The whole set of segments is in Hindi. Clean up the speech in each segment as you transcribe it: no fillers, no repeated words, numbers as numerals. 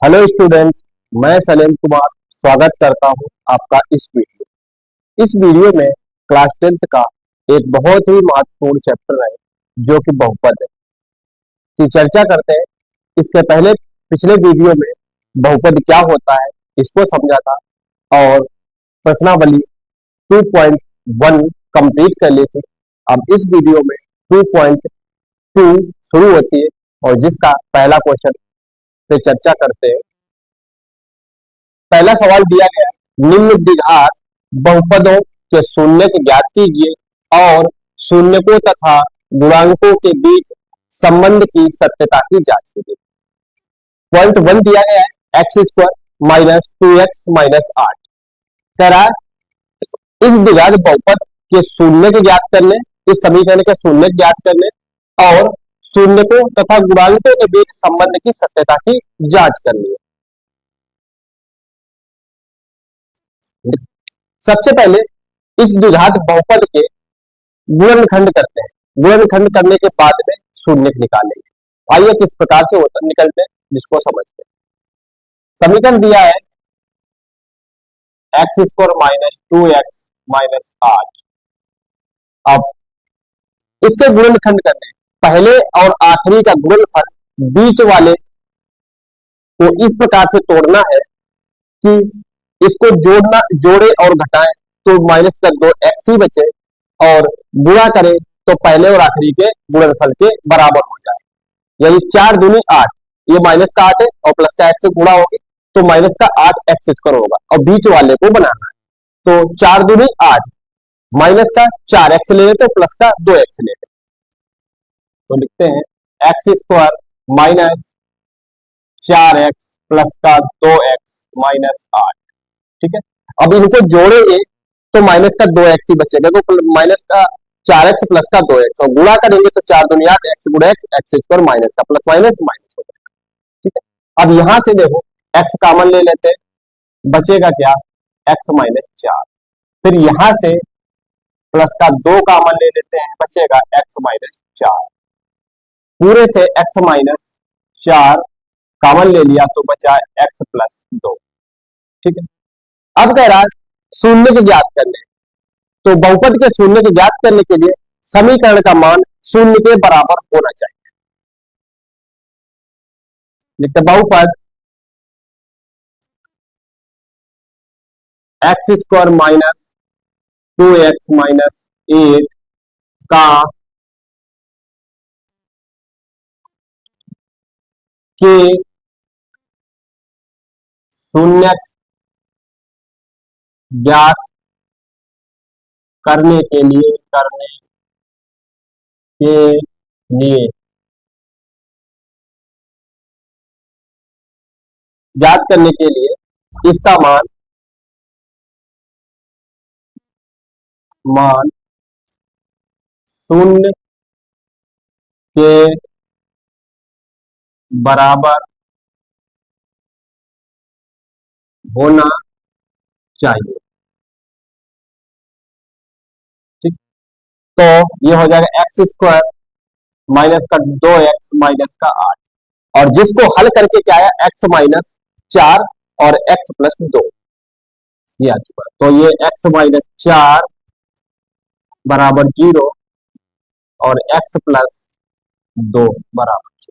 Hello student. मैं सलीम कुमार स्वागत करता हूं आपका इस वीडियो में क्लास 10th का एक बहुत ही महत्वपूर्ण चैप्टर है जो कि बहुपद है की चर्चा करते हैं। इसके पहले पिछले वीडियो में बहुपद क्या होता है इसको समझा था और प्रश्नावली 2.1 कंप्लीट कर ली थी। अब इस वीडियो में 2.2 शुरू होती है और जिसका पहला क्वेश्चन पे चर्चा करते हैं। पहला सवाल दिया गया है, निम्न द्विघात बहुपदों के शून्यक ज्ञात कीजिए और शून्यकों तथा गुणांकों के बीच संबंध की सत्यता की जांच कीजिए। पॉइंट 1 दिया गया है x square minus 2x minus 8। कह रहा है इस द्विघात बहुपद के शून्यक ज्ञात करने, इस समीकरण के शून्यक ज्ञात करने और शून्यकों तथा गुणांकों के बीच संबंध की सत्यता की जांच करनी है। सबसे पहले इस द्विघात बहुपद के गुणनखंड करते हैं। गुणनखंड करने के बाद में शून्यक निकालेंगे। आइए किस प्रकार से होता निकलते हैं जिसको समझते हैं। समीकरण दिया है x square minus 2x minus 8। अब इसके गुणनखंड करने, पहले और आखिरी का गुणनफल बीच वाले को इस प्रकार से तोड़ना है कि इसको जोड़े और घटाएं तो माइनस का 2x ही बचे और गुणा करें तो पहले और आखिरी के गुणनफल के बराबर हो जाए। यानी 4 दूनी 8, ये माइनस का 8 है और प्लस का x से गुणा होगी तो माइनस का 8x स्क्वायर होगा और बीच वाले को बनाना है। तो 4 दूनी 8, माइनस का 4x ले लेते प्लस का 2x ले लेते, तो लिखते हैं x square minus 4x plus का 2x माइनस 8। ठीक है, अब इनको जोड़ेंगे तो माइनस का 2x ही बचेगा, तो माइनस का 4x प्लस का 2x और गुणा करेंगे तो 4 दूनी 8, x गुणा x स्क्वायर माइनस का प्लस माइनस माइनस हो जाएगा। ठीक है, अब यहां से देखो x कॉमन ले लेते हैं, बचेगा क्या x माइनस 4। फिर यहां से प्लस का 2 कॉमन ले लेते हैं, बचेगा x माइनस 4। पूरे से x माइनस 4 कॉमन ले लिया तो बचा x प्लस 2। ठीक है, अब कह रहा है शून्य के ज्ञात करने, तो बहुपद के शून्य के ज्ञात करने के लिए समीकरण का मान शून्य के बराबर होना चाहिए। लिखते बहुपद x square minus 2x minus 8 का के शून्य ज्ञात करने के लिए ज्ञात करने के लिए इसका मान शून्य के बराबर होना चाहिए। ठीक, तो ये हो जाएगा एक्स स्क्वायर माइनस का 2x माइनस का 8 और जिसको हल करके क्या आया x माइनस 4 और x प्लस 2 ये आ चुका है। तो ये x माइनस 4 बराबर 0 और x प्लस 2 बराबर 0।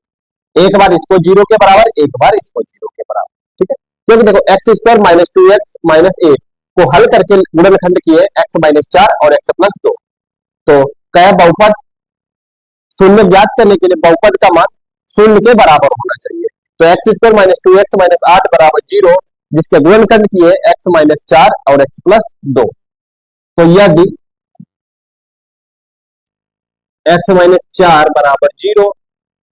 एक बार इसको 0 के बराबर, एक बार इसको 0 के बराबर। ठीक है, क्योंकि देखो X square minus 2x minus 8 को हल करके गुणनखंड किए x माइनस 4 और x प्लस 2। तो क्या बहुपद शून्य ज्ञात करने के लिए बहुपद का मान शून्य के बराबर होना चाहिए। तो x square minus 2x minus 8 बराबर 0, जिसके गुणनखंड किए x माइनस 4 और x प्लस 2। तो यदि x माइनस 4 बराबर 0,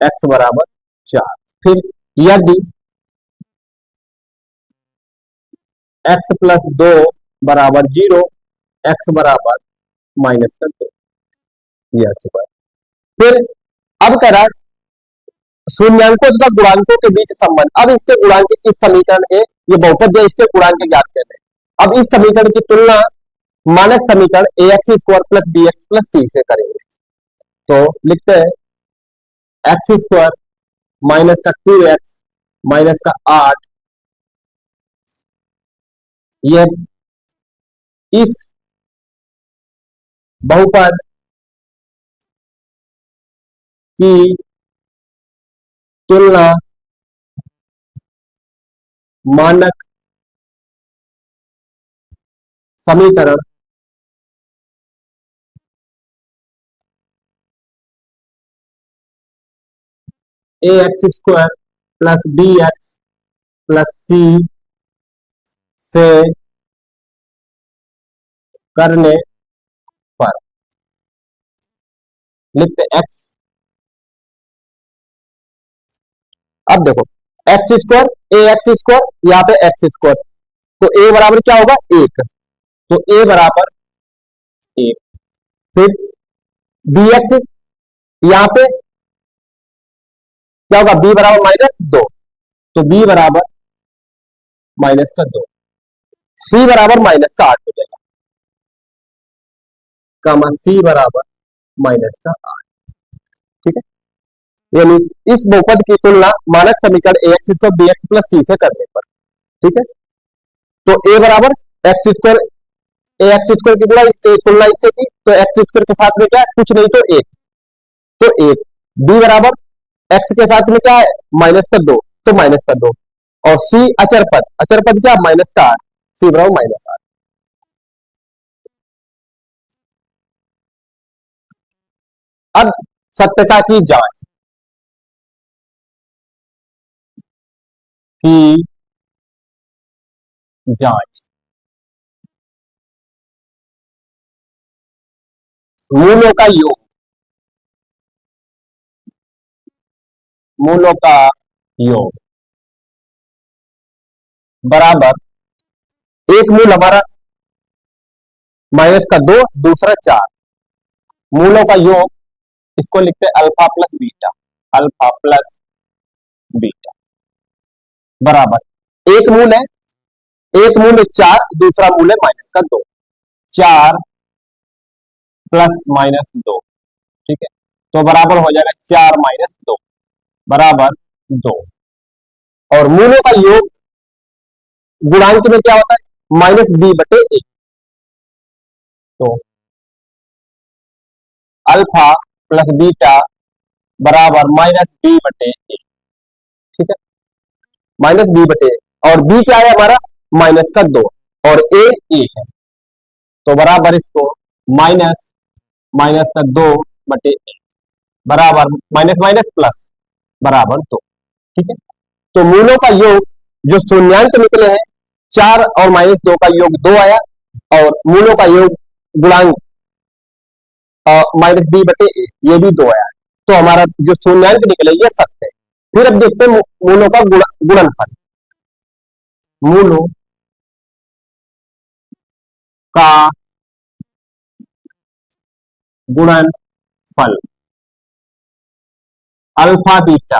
x बराबर 4, फिर यदि x प्लस 2 बराबर 0, x बराबर माइनस का 2, ये आ चुका है। फिर अब कह रहा है शून्यांकों तथा गुणांकों के बीच संबंध। अब इसके गुणांक इस समीकरण के, ये बहुपद है, इसके गुणांक ज्ञात करने। अब इस समीकरण की तुलना मानक समीकरण ax square plus bx plus c से करेंगे। तो लिखते हैं एक्स स्क्वायर माइनस का 2x माइनस का 8 यह इस बहुपद की तुलना मानक समीकरण A X square plus B X plus C से करने पर लिखते एक्स। अब देखो X square A X square, यहाँ पे एक्स स्क्वायर, तो ए बराबर क्या होगा एक, तो ए बराबर एक। फिर बी एक्स, यहाँ पे क्या होगा बी बराबर माइनस दो, तो बी बराबर माइनस का दो। सी बराबर माइनस का आठ हो जाएगा, कामा सी बराबर माइनस का आठ। ठीक है, यानी इस बहुपद की तुलना मानक समीकरण A X square B X plus C से करने पर। ठीक है, तो ए बराबर X square, A X square की तुलना इससे की, तो एक्स स्क्वायर के साथ में क्या है कुछ नहीं तो एक, तो एक। बी बराबर एक्स के साथ में क्या है माइनस का दो, तो माइनस का दो। और सी अचर पद, अचर पद क्या माइनस का आठ, सी बराबर माइनस आठ। अब सत्यता की जांच, की जांच, मूलों का योग, मूलों का योग बराबर एक मूल हमारा माइनस का दो, दूसरा चार, मूलों का योग इसको लिखते हैं alpha plus beta, alpha plus beta बराबर एक मूल है, एक मूल है चार, दूसरा मूल है माइनस का दो, चार प्लस माइनस दो। ठीक है, तो बराबर हो जाएगा चार माइनस दो बराबर दो। और मूलों का योग गुणांक में क्या होता है माइनस बी बटे एक, तो अल्फा प्लस बीटा बराबर माइनस बी बटे एक। ठीक है, माइनस बी बटे एक, और बी क्या है हमारा माइनस का दो, और ए एक है, तो बराबर इसको माइनस माइनस का दो बटे एक बराबर माइनस माइनस प्लस बराबर दो। ठीक है, तो मूलों का योग जो शून्यांक निकले हैं, चार और माइनस दो का योग दो आया, और मूलों का योग गुणांक माइनस बी बटे ए ये भी दो आया, तो हमारा जो शून्यांक निकले ये सत्य है। फिर अब देखते हैं मूलों का गुणनफल, मूलों का गुणनफल अल्फा बीटा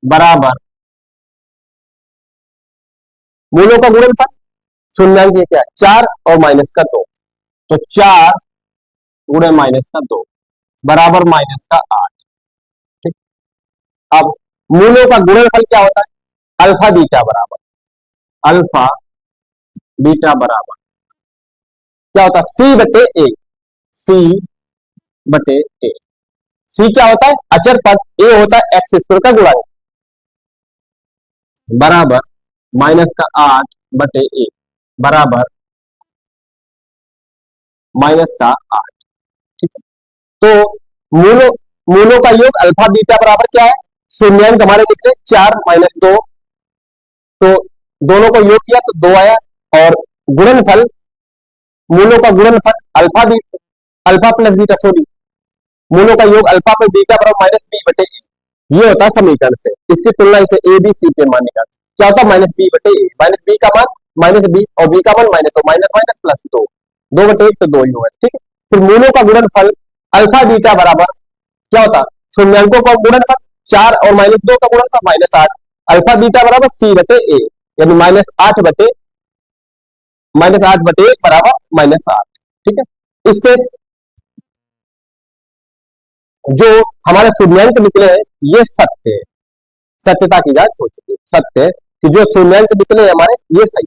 बराबर मूलों का गुणनफल शून्यांक ये क्या है चार और माइनस का दो, तो चार गुणे माइनस का दो बराबर माइनस का आठ। ठीक, अब मूलों का गुणनफल क्या होता है अल्फा बीटा बराबर, अल्फा बीटा बराबर क्या होता है सी बटे ए, सी बटे ए। सी क्या होता है अचर पद, ए होता है एक्स स्क्वायर का गुणांक बराबर माइनस का आठ बटे एक बराबर माइनस का आठ। ठीक है, तो मूलों मूलों का योग अल्फा बीटा बराबर क्या है शून्यांक हमारे निकले चार माइनस दो, तो दोनों को योग किया तो दो आया, और गुणनफल मूलों का गुणनफल alpha beta, alpha plus beta sorry, मूलों का योग अल्फा प्लस बीटा बराबर माइनस बी बटे ए, ये होता है समीकरण से। इसकी तुलना इसे ए बी सी पे मान निकाल, क्या होता है माइनस बी बटे ए, माइनस बी का मान माइनस बी और बी का मान माइनस, तो माइनस माइनस प्लस दो, दो बटे एक तो दो ही होगा। ठीक है, फिर मूलों का गुणनफल अल्फा बीटा बराबर क्या होता शून्यांकों का गुणनफल चार और माइनस दो का गुणनफल माइनस आठ, अल्फा बीटा बराबर सी बटे ए, यानी माइनस आठ बटे एक बराबर माइनस आठ। ठीक है, इससे जो हमारे शून्यांक निकले हैं ये सत्य है, सत्यता की जांच हो चुकी है, सत्य कि जो शून्यांक निकले हमारे ये सही।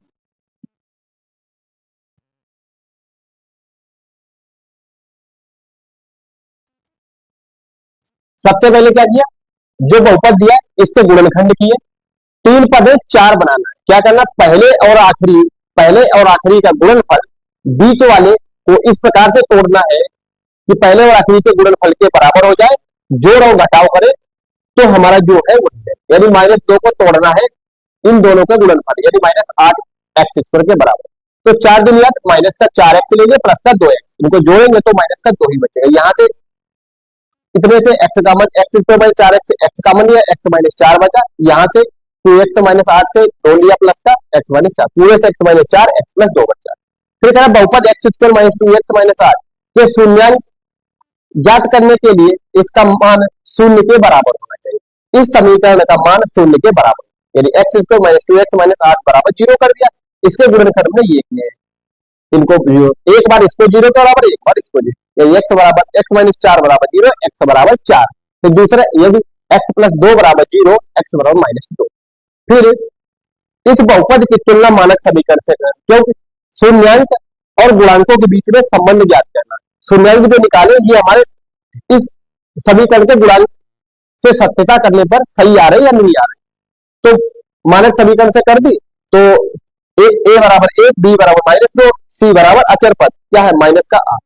सबसे पहले क्या किया, जो बहुपद दिया इसके गुणनखंड किए, तीन पद है चार बनाना है, क्या करना, पहले और आखिरी का गुणनफल बीच वाले को इस प्रकार से तोड़ना है कि पहले और आखिरी के गुणनफल के बराबर हो जाए, जोड़ और घटाव करे तो हमारा जो है वही है, यानी -2 को तोड़ना है इन दोनों का गुणनफल, यानी -8 x² के बराबर। तो 4 दिन याद, माइनस का 4x लेंगे प्लस का 2x, इनको जोड़ेंगे तो माइनस का 2 ही बचेगा। यहां से इतने से x common, x² 4x common लिया, x-4 बचा, यहाँ से 2x-8 से 2 लिया प्लस का x-4, पूरे से x-4 x+2 बचा। फिर कहा बहुपद x² -2x-8 के शून्यांक ज्ञात करने के लिए इसका मान शून्य के बराबर होना चाहिए। इस समीकरण का मान शून्य के बराबर, यानी x² -2x-8 बराबर 0 कर दिया। इसके गुणनखंड में ये किए हैं, इनको एक बार इसको 0 के बराबर, एक बार इसको 0, यानी x बराबर x-4 बराबर 0, x बराबर 4। फिर दूसरा यदि x+2 बराबर 0, x बराबर -2। फिर इस बहुपद की तुलना मानक समीकरण से करें, क्योंकि शून्यांक और गुणांकों के बीच में संबंध ज्ञात करना। शून्यांक जो निकाले ये हमारे इस समीकरण के गुणांक से सत्यता करने पर सही आ रहे या नहीं आ रहे। तो मानक समीकरण से कर दी तो ए बराबर 1, बी बराबर -2, सी बराबर अचर पद क्या है माइनस का 8।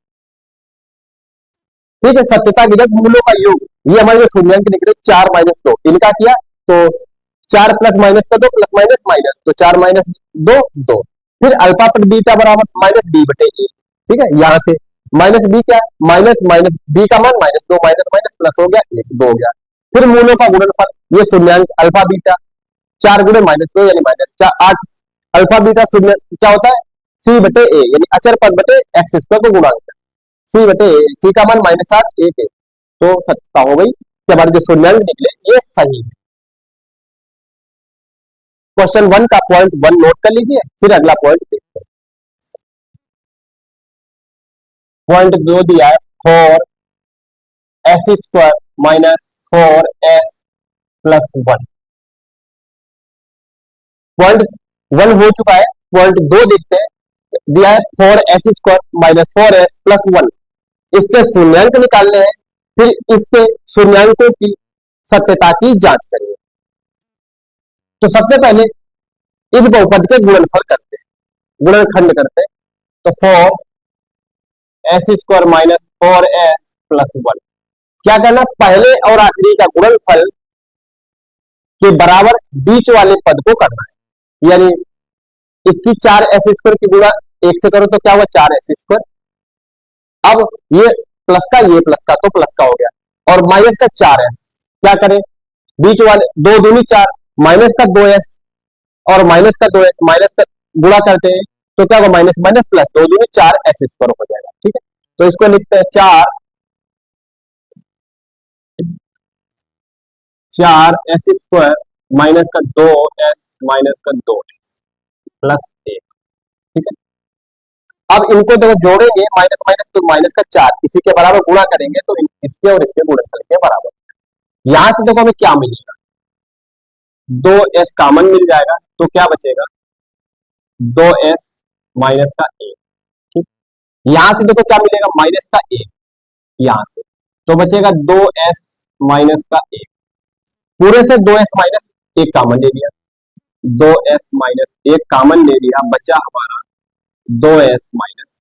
ठीक है, सत्यता विगत मूल्यों का योग, ये हमारे जो शून्यांक निकले 4 -2, इनका किया तो 4 प्लस माइनस का 2 प्लस माइनस माइनस, तो 4 -2 2। फिर अल्फा पर बीटा बराबर -b/a, ठीक है, यहां से माइनस बी क्या, माइनस माइनस बी का मान -2 माइनस माइनस प्लस हो गया 1 2 हो गया। फिर मूलों का गुणनफल, ये शून्यांक अल्फा बीटा 4 गुणे -2 यानी -8, अल्फा बीटा शून्य क्या होता है c/a, यानी अचर पद बटे x² को गुणांक, c/a, c का मान -8 1 है। तो सत्ता हो गई कि हमारे जो शून्यांक निकले ये सही है। क्वेश्चन 1 का पॉइंट 1 नोट कर लीजिए, फिर अगला पॉइंट देखते हैं। पॉइंट 2 दिया है 4s² -4s+1। पॉइंट 1 हो चुका है, पॉइंट 2 देखते हैं। दिया है 4s² -4s+1, इसके शून्यांक निकालने हैं, फिर इसके शून्यांकों की सत्यता की जांच करेंगे। तो सबसे पहले इस बहुपद के गुणनफल करते हैं, गुणनखंड करते हैं। तो 4s² -4s+1 क्या करना, पहले और आखिरी का गुणनफल के बराबर बीच वाले पद को करना है, यानी इसकी 4s² की गुणा 1 से करो तो क्या हुआ 4s²। अब ये प्लस का, ये प्लस का, तो प्लस का हो गया, और माइनस का 4s, क्या करें, बीच वाले 2 दूनी 4, माइनस का 2s और माइनस का 2s, माइनस का गुणा करते हैं तो क्या होगा माइनस माइनस प्लस, 2 दूनी 4s² हो जाएगा। ठीक है, तो इसको लिखते हैं 4s² माइनस का 2s माइनस का 2s प्लस 1। ठीक है, अब इनको देखो जोड़ेंगे, माइनस माइनस तो माइनस का 4, इसी के बराबर गुणा करेंगे तो इसके और इसके गुणनफल के बराबर। यहां से देखो हमें क्या मिलेगा, 2s कॉमन मिल जाएगा तो क्या बचेगा 2s माइनस का 1। ठीक, यहां से देखो क्या मिलेगा माइनस का 1, यहां से तो बचेगा 2s माइनस का 1, पूरे से 2s माइनस 1 कॉमन ले लिया, 2s माइनस 1 कॉमन ले लिया, बचा हमारा 2s माइनस।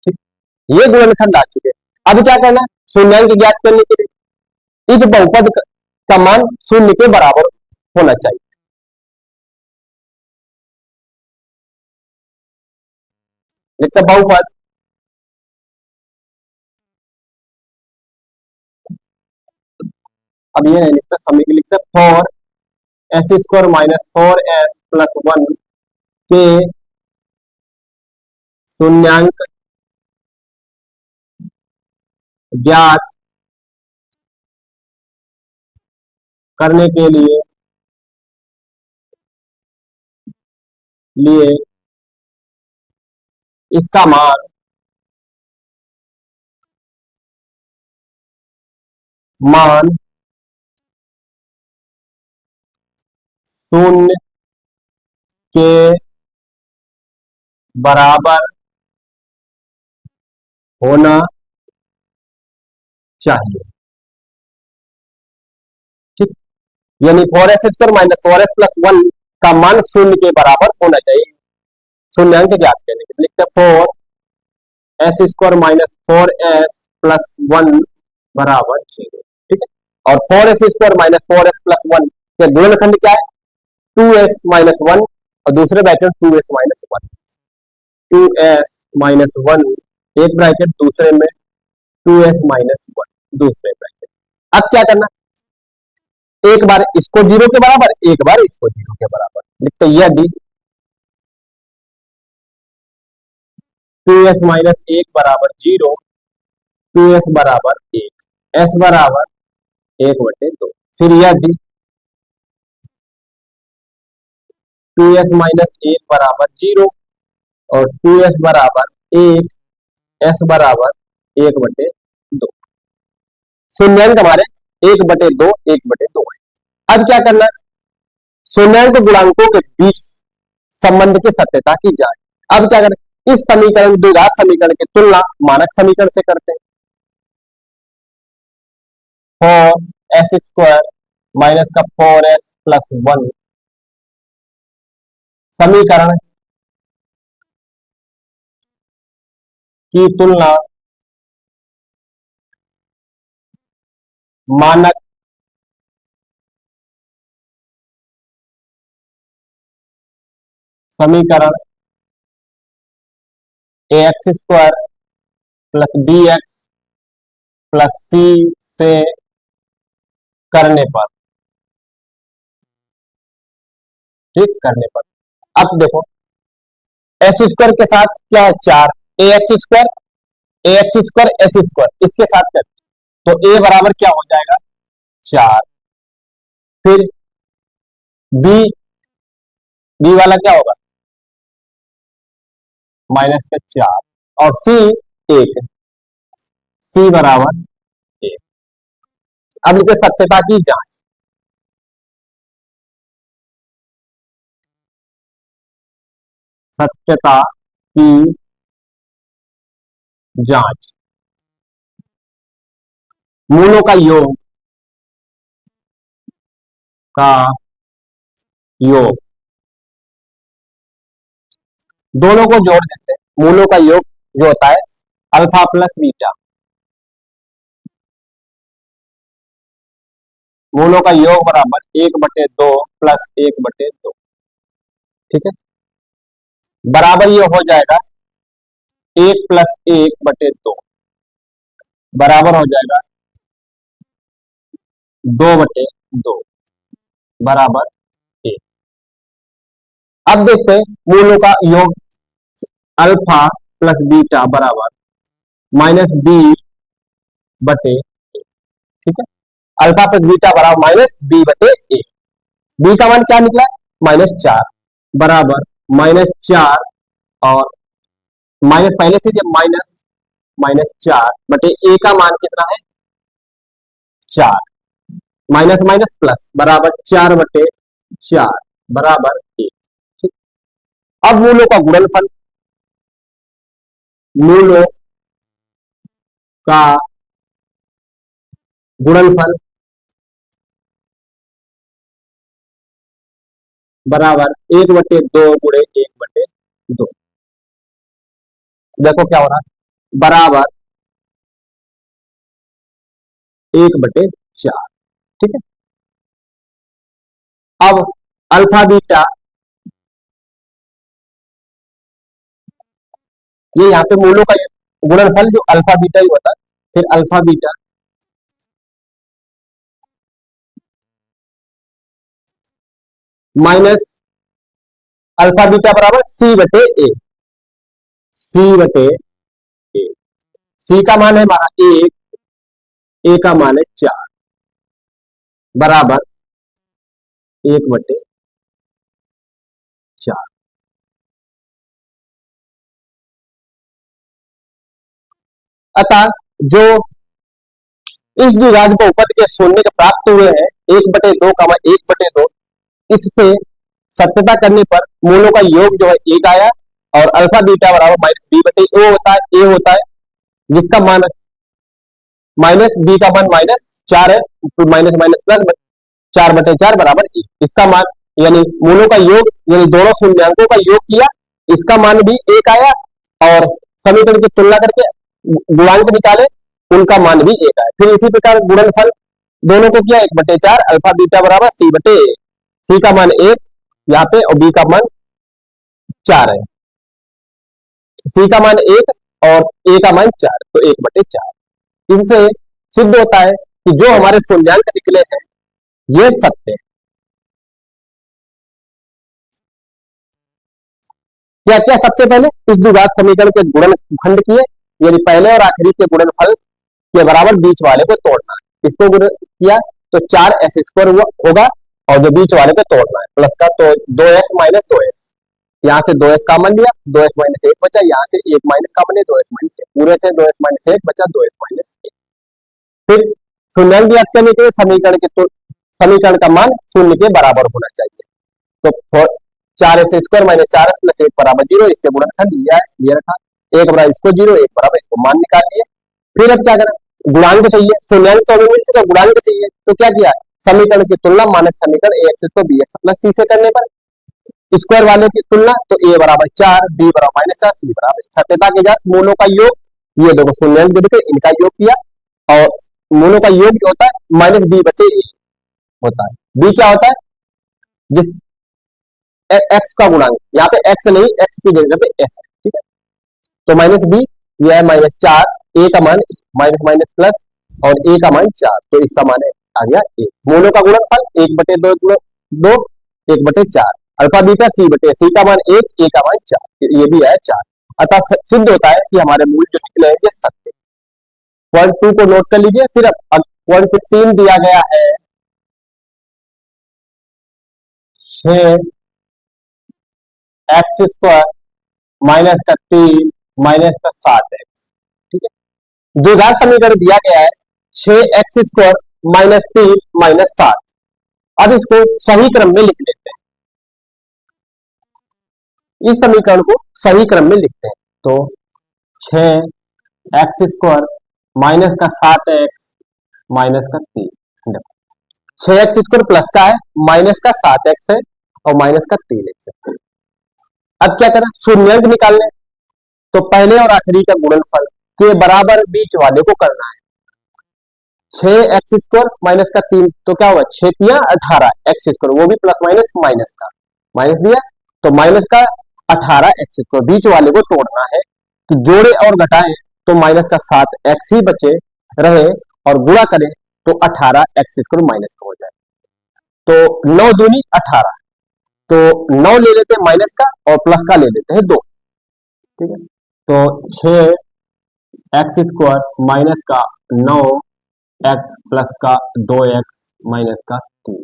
ठीक, ये गुणनखंड आ चुके। अब क्या करना है, शून्यांक ज्ञात करने के लिए इस बहुपद का मान शून्य के बराबर होना चाहिए। लिखते बहुपद अब ये नहीं लिखते, समीकरण लिखते 4s² -4s+1 के शून्यांक ज्ञात करने के लिए इसका मान शून्य के बराबर होना चाहिए। ठीक, यानी 4s² माइनस 4s प्लस 1 का मान शून्य के बराबर होना चाहिए। शून्यांक ज्ञात करने के लिए लिखते हैं 4s² माइनस 4s प्लस 1 बराबर 0। ठीक है, और 4s² माइनस 4s प्लस 1 के गुणनखंड क्या है? 2s माइनस 1 और दूसरे bracket 2s minus 1, 2s minus 1 एक ब्रैकेट, दूसरे में 2s माइनस 1 दूसरे ब्रैकेट। अब क्या करना, एक बार इसको 0 के बराबर, एक बार इसको 0 के बराबर लिखते, यदि 2s माइनस 1 बराबर 0, 2s बराबर 1, s बराबर 1/2। फिर यदि 2s माइनस 1 बराबर 0 और 2s बराबर 1, s बराबर 1/2। शून्यांक हमारे 1/2, 1/2 है। अब क्या करना है, शून्यांक गुणांकों के बीच संबंध की सत्यता की जांच। अब क्या करें, इस समीकरण, द्विघात समीकरण की तुलना मानक समीकरण से करते हैं। 4s² माइनस का 4s प्लस 1 समीकरण की तुलना मानक समीकरण ax² plus bx plus c से करने पर, ठीक, करने पर। अब देखो s² के साथ क्या है, 4, ax² s², इसके साथ करते तो a बराबर क्या हो जाएगा, 4। फिर b, b वाला क्या होगा, माइनस का 4, और c 1, c बराबर 1। अब लिखे सत्यता की जांच। सत्यता की जांच, मूलों का योग का योग, दोनों को जोड़ देते हैं। मूलों का योग जो होता है अल्फा प्लस बीटा, मूलों का योग बराबर 1/2 प्लस 1/2। ठीक है, बराबर ये हो जाएगा 1 प्लस 1/2 बराबर हो जाएगा 2/2 बराबर 1। अब देखते हैं मूलों का योग अल्फा प्लस बीटा बराबर -b/a। ठीक है, अल्फा प्लस बीटा बराबर -b/a। बी का मान क्या निकला, -4 बराबर -4, और माइनस पहले से जब -4/a का मान कितना है, 4, माइनस माइनस प्लस बराबर 4/4 बराबर 1। ठीक, अब मूलों का गुणनफल, मूलों का गुणनफल बराबर 1/2 गुणे 1/2। देखो क्या हो रहा है, बराबर 1/4। ठीक है, अब अल्फा बीटा, ये यहाँ पे मूलों का गुणनफल जो अल्फा बीटा ही होता है। फिर alpha beta minus alpha beta बराबर c/a, c/a। c का मान है हमारा 1, a का मान है 4 बराबर 1/4। अतः जो इस द्विघात बहुपद के शून्य प्राप्त हुए हैं 1/2, 1/2, इससे सत्यता करने पर मूलों का योग जो है एक आया, और अल्फा बीटा बराबर माइनस बी बटे ए होता है, ए होता है, जिसका मान माइनस बी का मान -4 है, तो माइनस माइनस प्लस 4/4 बराबर एक, इसका मान यानी मूलों का योग यानी दोनों शून्यांकों का योग किया, इसका मान भी एक आया, और समीकरण की तुलना करके गुणांक निकाले, उनका मान भी एक आया। फिर इसी प्रकार गुणनफल दोनों को किया 1/4, अल्फा बीटा बराबर सी बटे, सी का मान एक यहाँ पे और बी का मान 4 है, सी का मान एक और ए का मान 4, तो 1/4। इससे सिद्ध होता है कि जो हमारे शून्यांक निकले हैं ये सत्य है। क्या क्या सबसे पहले इस द्विघात समीकरण के गुणनखंड किए, यानी पहले और आखिरी के गुणनफल के बराबर बीच वाले को तोड़ना है, इसको गुण किया तो 4s² होगा, और जो बीच वाले पे तोड़ना है प्लस का, तो 2s माइनस 2s, यहाँ से 2s कॉमन लिया, 2s माइनस 1 बचा, यहाँ से 1 माइनस कॉमन लिया, 2s माइनस 1, पूरे से 2s माइनस 1 बचा, 2s माइनस 1। फिर शून्यांक ज्ञात करने के लिए समीकरण का मान शून्य के बराबर होना चाहिए, तो 4s² माइनस 4s प्लस 1 बराबर 0, इसके गुणनखंड लिया है, ये रखा, एक बराबर इसको 0, एक बराबर इसको मान निकाल लिए। फिर अब क्या करें, गुणांक चाहिए, शून्यांक तो हमें मिल चुका, गुणांक चाहिए, तो क्या किया, समीकरण की तुलना मानक समीकरण ax को bx प्लस c से करने पर, स्क्वायर वाले की तुलना, तो a बराबर 4, b बराबर -4, c बराबर, सत्यता के साथ मूलों का योग, ये देखो शून्यांक जो दिखे इनका योग किया, और मूलों का योग जो होता है माइनस बी बटे ए होता है, बी क्या होता है, जिस एक्स का गुणांक, यहाँ पे एक्स नहीं, एक्स की जगह पे एस है, ठीक है, तो माइनस बी, यह है -4, ए का मान माइनस माइनस प्लस, और ए का मान 4, तो इसका मान है आ गया एक, मूलों का गुणनफल 1/2 2 1/4, अल्फा बीटा सी बटे, सी का मान एक, ए का मान 4, ये भी है 4, अतः सिद्ध होता है कि हमारे मूल जो निकले हैं ये सत्य। पॉइंट 2 को नोट कर लीजिए। फिर अब पॉइंट 3 दिया गया है 6x² माइनस का 3 माइनस का 7x, ठीक है, द्विघात समीकरण दिया गया है 6x² माइनस 3 माइनस 7, अब इसको सही क्रम में लिख लेते हैं, इस समीकरण को सही क्रम में लिखते हैं, तो 6x² माइनस का 7x माइनस का 3, 6x² प्लस का है, माइनस का 7x है, और माइनस का 3x है। अब क्या करें, शून्यांक निकालने, तो पहले और आखिरी का गुणनफल के बराबर बीच वाले को करना है, 6x² माइनस का 3, तो क्या हुआ 6 तिया 18x², वो भी प्लस माइनस माइनस का माइनस दिया, तो माइनस का 18x², बीच वाले को तोड़ना है कि जोड़े और घटाएं तो माइनस का 7x ही बचे रहे, और गुणा करें तो 18x² माइनस का हो जाए, तो 9 दूनी 18, तो 9 ले लेते हैं माइनस का, और प्लस का ले लेते हैं 2, ठीक है, तो 6x² माइनस का 9x प्लस का 2x माइनस का 3,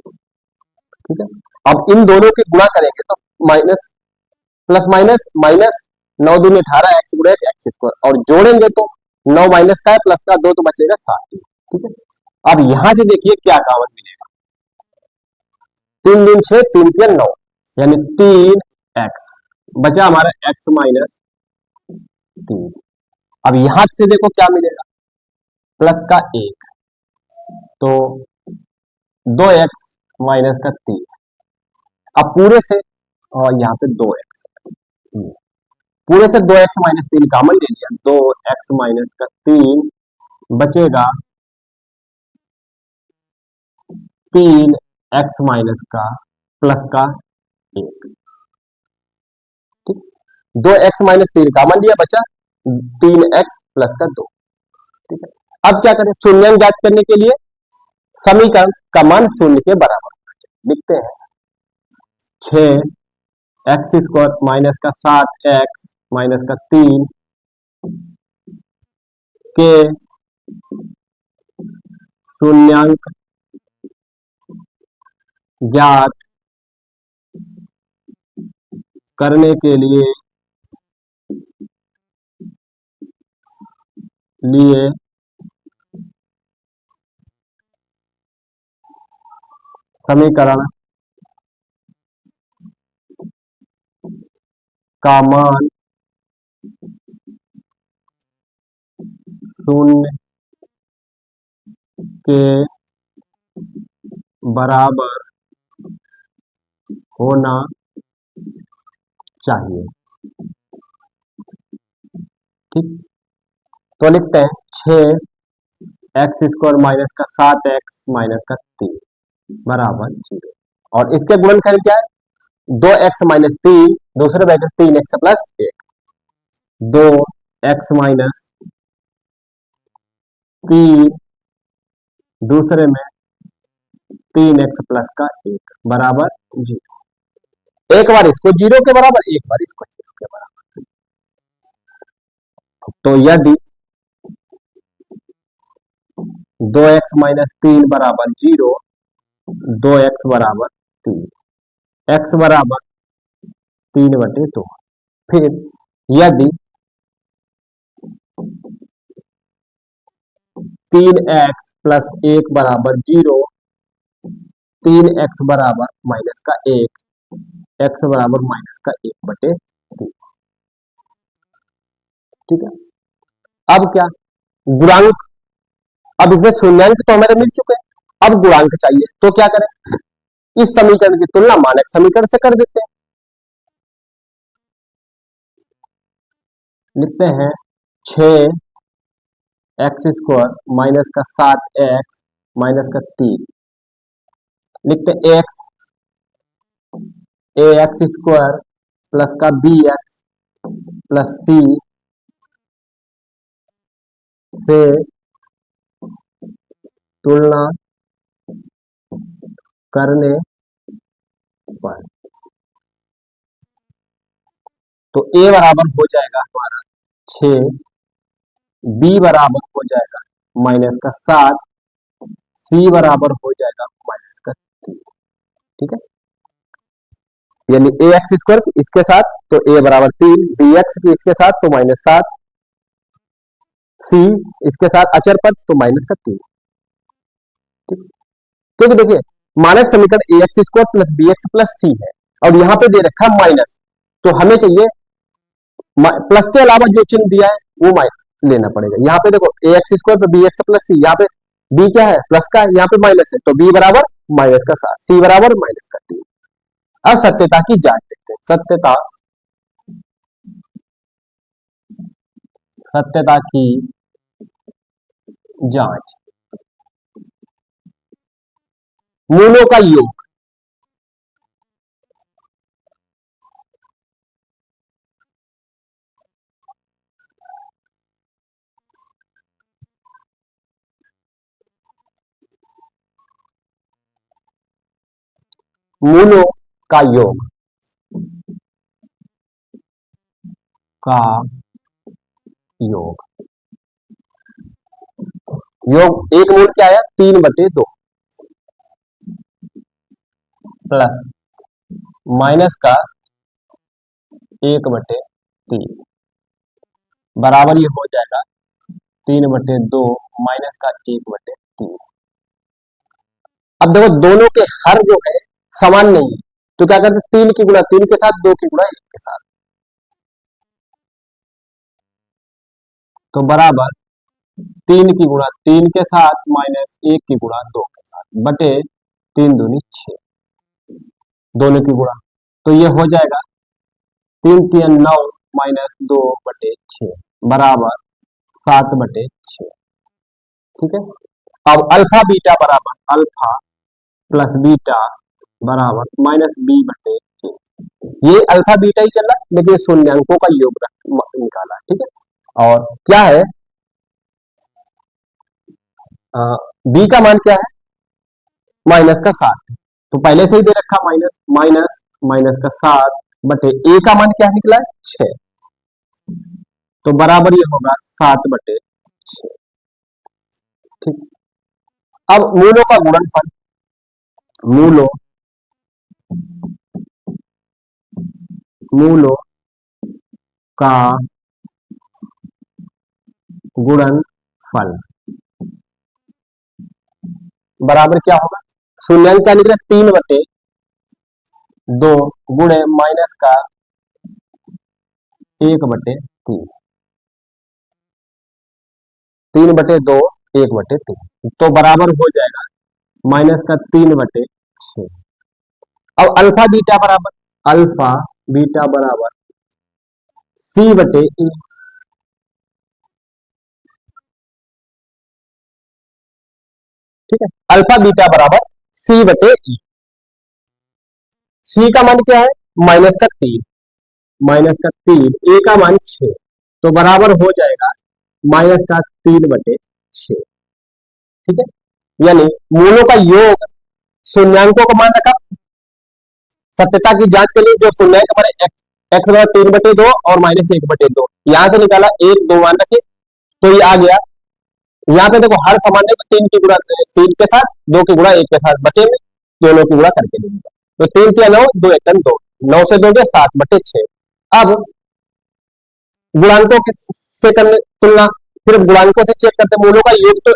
ठीक है। अब इन दोनों के गुणा करेंगे तो माइनस प्लस माइनस माइनस, 9 दूनी 18 x गुणे x², और जोड़ेंगे तो 9 माइनस का है प्लस का 2, तो बचेगा 7, ठीक है। अब यहां से देखिए क्या कॉमन मिलेगा, 3 दूनी 6, 3 तिया 9, यानी 3x बचा हमारा x माइनस 3। अब यहां से देखो क्या मिलेगा, प्लस का 1, तो 2x माइनस का 3, अब पूरे से, और यहाँ पे 2x, पूरे से 2x माइनस 3 कॉमन ले लिया, 2x माइनस का 3 बचेगा 3x माइनस का प्लस का 1, ठीक, 2x माइनस 3 कॉमन लिया, बचा 3x प्लस का 2, ठीक है। अब क्या करें, शून्यांक ज्ञात करने के लिए समीकरण का मान शून्य के बराबर लिखते हैं, 6x² माइनस का 7x माइनस का 3 के शून्यांक ज्ञात करने के लिए समीकरण का मान शून्य के बराबर होना चाहिए। ठीक, तो लिखते हैं 6x² माइनस का 7x माइनस का 3 बराबर 0। और इसके गुणनखंड क्या है? 2x माइनस 3 दूसरे bracket 3x plus 1, 2x minus 3 दूसरे में 3x प्लस का 1 बराबर 0। एक बार इसको 0 के बराबर, एक बार इसको 0 के बराबर। तो यदि 2x माइनस 3 बराबर 0, 2x बराबर 3, x बराबर 3/2। फिर यदि 3x प्लस 1 बराबर 0, 3x बराबर माइनस का 1, x बराबर माइनस का 1/3। ठीक है, अब क्या गुणांक, अब इसमें शून्यांक तो हमारे मिल चुके हैं, अब गुणांक चाहिए, तो क्या करें? इस समीकरण की तुलना मानक समीकरण से कर देते हैं। लिखते हैं 6x² माइनस का 7x माइनस का 3, लिखते हैं ax² प्लस का bx प्लस c से तुलना करने पर, तो a बराबर हो जाएगा हमारा 6, b बराबर हो जाएगा माइनस का 7, c बराबर हो जाएगा माइनस का 3। ठीक है, यानी ax² इसके साथ तो a बराबर 3, bx इसके साथ तो माइनस 7, c इसके साथ अचर पद तो माइनस का 3। ठीक, क्योंकि देखिए मानक समीकरण ax² plus bx plus c है और यहाँ पे दे रखा है माइनस, तो हमें चाहिए प्लस के अलावा जो चिन्ह दिया है वो माइनस लेना पड़ेगा। यहाँ पे देखो ax² पे bx प्लस c, यहाँ पे b क्या है? प्लस का, यहाँ पे माइनस है, तो b बराबर माइनस का 7, c बराबर माइनस का 3। अब सत्यता की जांच देखते हैं। सत्यता की जांच, मूलों का योग, मूलों का योग का योग, योग एक मूल क्या है? 3/2 प्लस माइनस का 1/3 बराबर ये हो जाएगा 3/2 माइनस का 1/3। अब देखो दोनों के हर जो है समान नहीं है, तो क्या करते? 3 की गुणा 3 के साथ, 2 की गुणा 1 के साथ, तो बराबर 3 की गुणा 3 के साथ माइनस 1 की गुणा 2 के साथ बटे 3 दूनी 6, दोनों की गुणा, तो ये हो जाएगा 3 3 9 माइनस 2/6 बराबर 7/6। ठीक है, अब अल्फा बीटा बराबर अल्फा प्लस बीटा बराबर माइनस b/6, ये अल्फा बीटा ही चला लेकिन शून्यांकों का योग निकाला। ठीक है, और क्या है b का मान क्या है? माइनस का 7, तो पहले से ही दे रखा माइनस माइनस माइनस का 7 बटे a का मान क्या निकला है? 6, तो बराबर ये होगा 7/6। ठीक, अब मूलों का गुणनफल, मूलों मूलों का गुणनफल बराबर क्या होगा? शून्यांक क्या निकला? 3/2 गुणे माइनस का 1/3, 3/2, 1/3, तो बराबर हो जाएगा -3/6। अब अल्फा बीटा बराबर C/E। ठीक है, अल्फा बीटा बराबर C/E। सी का मान क्या है? -3, -3, ए का मान 6, तो बराबर हो जाएगा -3/6। ठीक है, यानी मूलों का योग शून्यांकों का मान रखा। सत्यता की जांच के लिए जो शून्यांक हमारे एक्स बराबर 3/2 और -1/2, यहां से निकाला 1 2 मान रखे, तो ये आ गया। यहाँ पे देखो हर सामान्य को 3 की गुणा 3 के साथ, 2 की गुणा 1 के साथ बचे में दोनों की गुणा करके देंगे, तो 3 के 9, 2 1 2, 9 से 2 7/6। अब गुणांकों से करने तुलना, फिर गुणांकों से चेक करते मूलों का योग, तो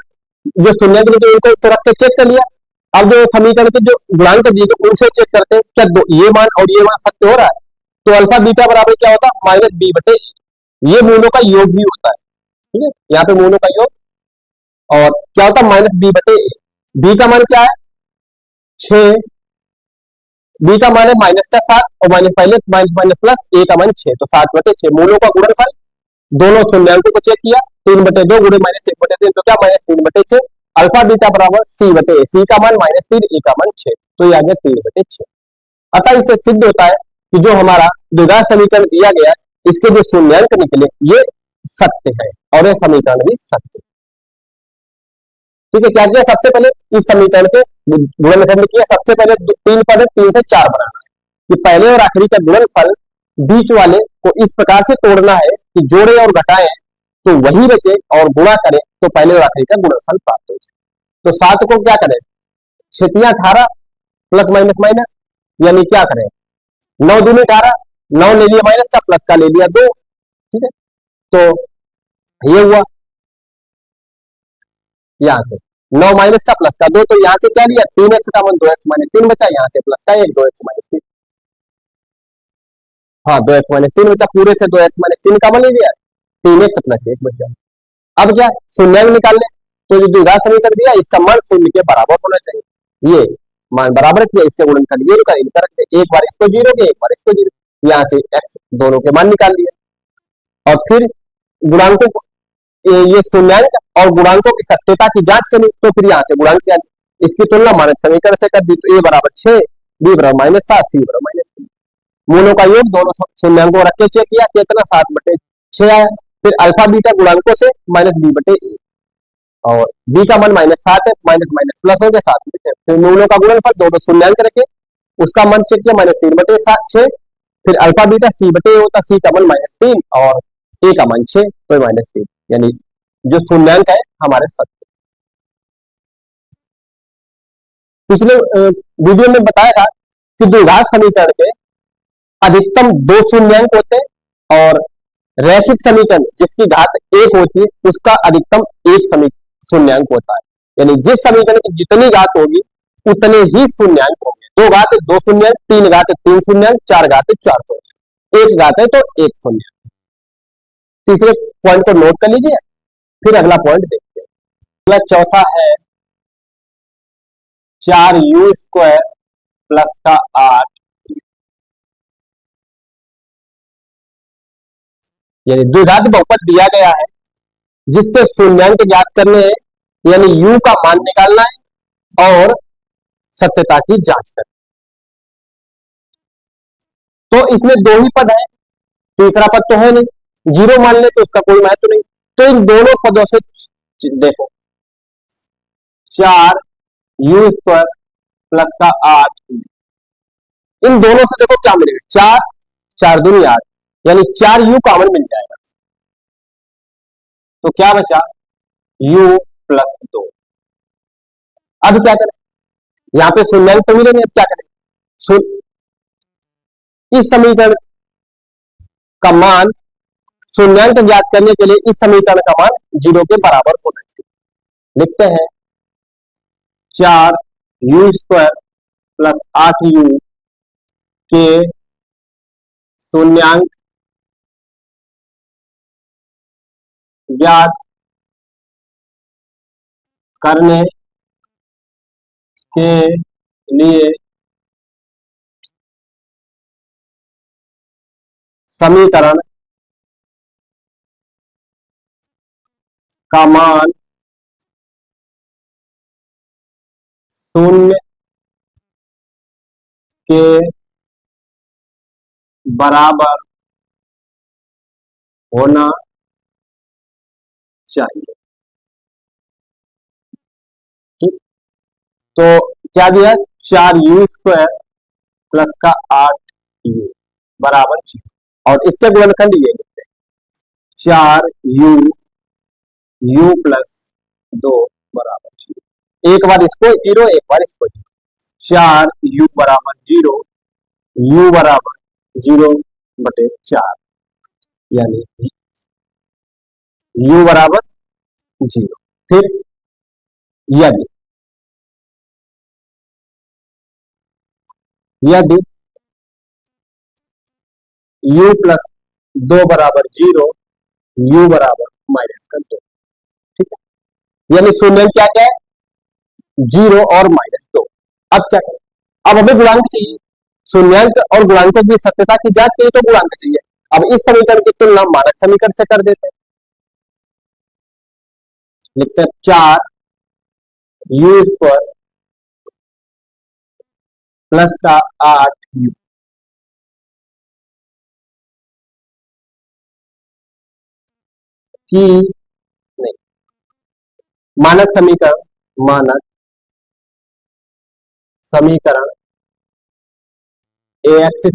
जो शून्य के उनको तो रख के चेक कर लिया। अब जो समीकरण के जो गुणांक दिए गए उनसे चेक करते हैं क्या ये मान और ये मान सत्य हो रहा है, तो अल्फा बीटा बराबर क्या होता है -b/a। ये मूलों का योग भी होता है। ठीक है, यहाँ पे मूलों का योग, और क्या होता है -b/a। बी का मान क्या है? 6, बी का मान है -7 और माइनस पहले माइनस प्लस, ए का मान 6, तो 7/6 मूलों का गुणनफल। दोनों शून्यांकों को चेक किया, 3/2 गुणे -1/3, तो क्या -3/6। अल्फा बीटा बराबर C/A। सी का मान -3, ए का मान 6, तो ये आ गया 3/6। अतः इससे सिद्ध होता है कि जो हमारा द्विघात समीकरण दिया गया इसके जो शून्यांक निकले ये सत्य है, और यह समीकरण भी सत्य। ठीक है, क्या किया सबसे पहले इस समीकरण के गुणनखंड किया। सबसे पहले 3 पद है, 3 से 4 बनाना है कि पहले और आखिरी का गुणनफल बीच वाले को इस प्रकार से तोड़ना है कि जोड़े और घटाएं तो वही बचे, और गुणा करें तो पहले और आखिरी का गुणनफल प्राप्त हो जाए। तो 7 को क्या करें? 6 18 प्लस माइनस माइनस, यानी क्या करें? 9 दूनी 18, 9 ले लिया माइनस का, प्लस का ले लिया 2। ठीक है, तो ये हुआ यहां से 9 माइनस का प्लस का 2, तो यहां से क्या लिया? 3x का मान 2x माइनस 3 बचा, यहां से प्लस का 1, 2x माइनस 3। हाँ, 2x माइनस 3 बचा, पूरे से 2x माइनस 3 का मान ले लिया, 3x प्लस 1 बचा। अब क्या शून्य निकाल ले, तो जो द्विघात समीकरण दिया इसका मान शून्य के बराबर होना चाहिए। ये मान बराबर किया, इसके गुणनखंड ये रुका, इनका रखते, एक बार इसको 0 के एक बार इसको 0, यहाँ से x दोनों के मान निकाल लिए। और फिर गुणांकों को, ये शून्यांक और गुणांकों की सत्यता की जांच करी, तो फिर यहाँ से गुणांक क्या, इसकी तुलना मानक समीकरण से कर दी, तो a बराबर 6, b बराबर -7, c बराबर -3। मूलों का योग दोनों शून्यांकों रख के चेक किया, कितना 7/6 आया। फिर अल्फा बीटा गुणांकों से -b/a, और b का मान -7 है, माइनस माइनस प्लस हो गया 7/6। फिर मूलों का गुणनफल दोनों शून्यांक रखे, उसका मान चेक किया -3/6। फिर अल्फा बीटा c/a होता, c का मान -3 और a का मान 6, तो -3, यानी जो शून्यांक है हमारे सत्य। पिछले वीडियो में बताया था कि द्विघात समीकरण के अधिकतम 2 शून्यांक होते हैं, और रैखिक समीकरण जिसकी घात 1 होती है उसका अधिकतम 1 शून्यांक होता है। यानी जिस समीकरण की जितनी घात होगी उतने ही शून्यांक होंगे। 2 घात है 2 शून्यांक, 3 घात है 3 शून्यांक, 4 घात है 4 शून्यांक, 1 घात है तो 1 शून्यांक। तीसरे पॉइंट को नोट कर लीजिए, फिर अगला पॉइंट देखते हैं। अगला चौथा है 4u² प्लस का 8, यानी द्विघात बहुपद दिया गया है जिसके शून्यांक ज्ञात करने हैं, यानी u का मान निकालना है और सत्यता की जांच करनी। तो इसमें 2 ही पद है, तीसरा पद तो है नहीं, 0 मान ले तो उसका कोई महत्व नहीं। तो इन दोनों पदों से देखो 4u² प्लस का 8, इन दोनों से देखो क्या मिलेगा, 4 4 दूनी 8, यानी 4u कॉमन मिल जाएगा, तो क्या बचा u प्लस 2। अब क्या करें, यहां पे शून्यांक तो मिलेंगे, अब क्या करें? इस समीकरण का मान, शून्यांक ज्ञात करने के लिए इस समीकरण का मान 0 के बराबर होना चाहिए। लिखते हैं 4u² प्लस 8u के शून्यांक ज्ञात करने के लिए समीकरण का मान शून्य के बराबर होना चाहिए। ठीक, तो क्या दिया? 4u² प्लस का 8u बराबर 0 और इसके गुणनखंड ये लिखते हैं 4u प्लस 2 बराबर 0। एक बार इसको 0, एक बार इसको 0। 4u बराबर 0, u बराबर 0/4 यानी u बराबर 0। फिर यदि यदि u प्लस 2 बराबर 0, u बराबर -2। ठीक है, यानी शून्य क्या क्या है? 0 और -2। अब क्या करें? अब हमें गुणांक चाहिए। शून्यांक और गुणांक की सत्यता की जांच के लिए तो गुणांक चाहिए। अब इस समीकरण की तुलना मानक समीकरण से कर देते हैं। लिखते हैं 4u² प्लस का 8u की नहीं, मानक समीकरण ax²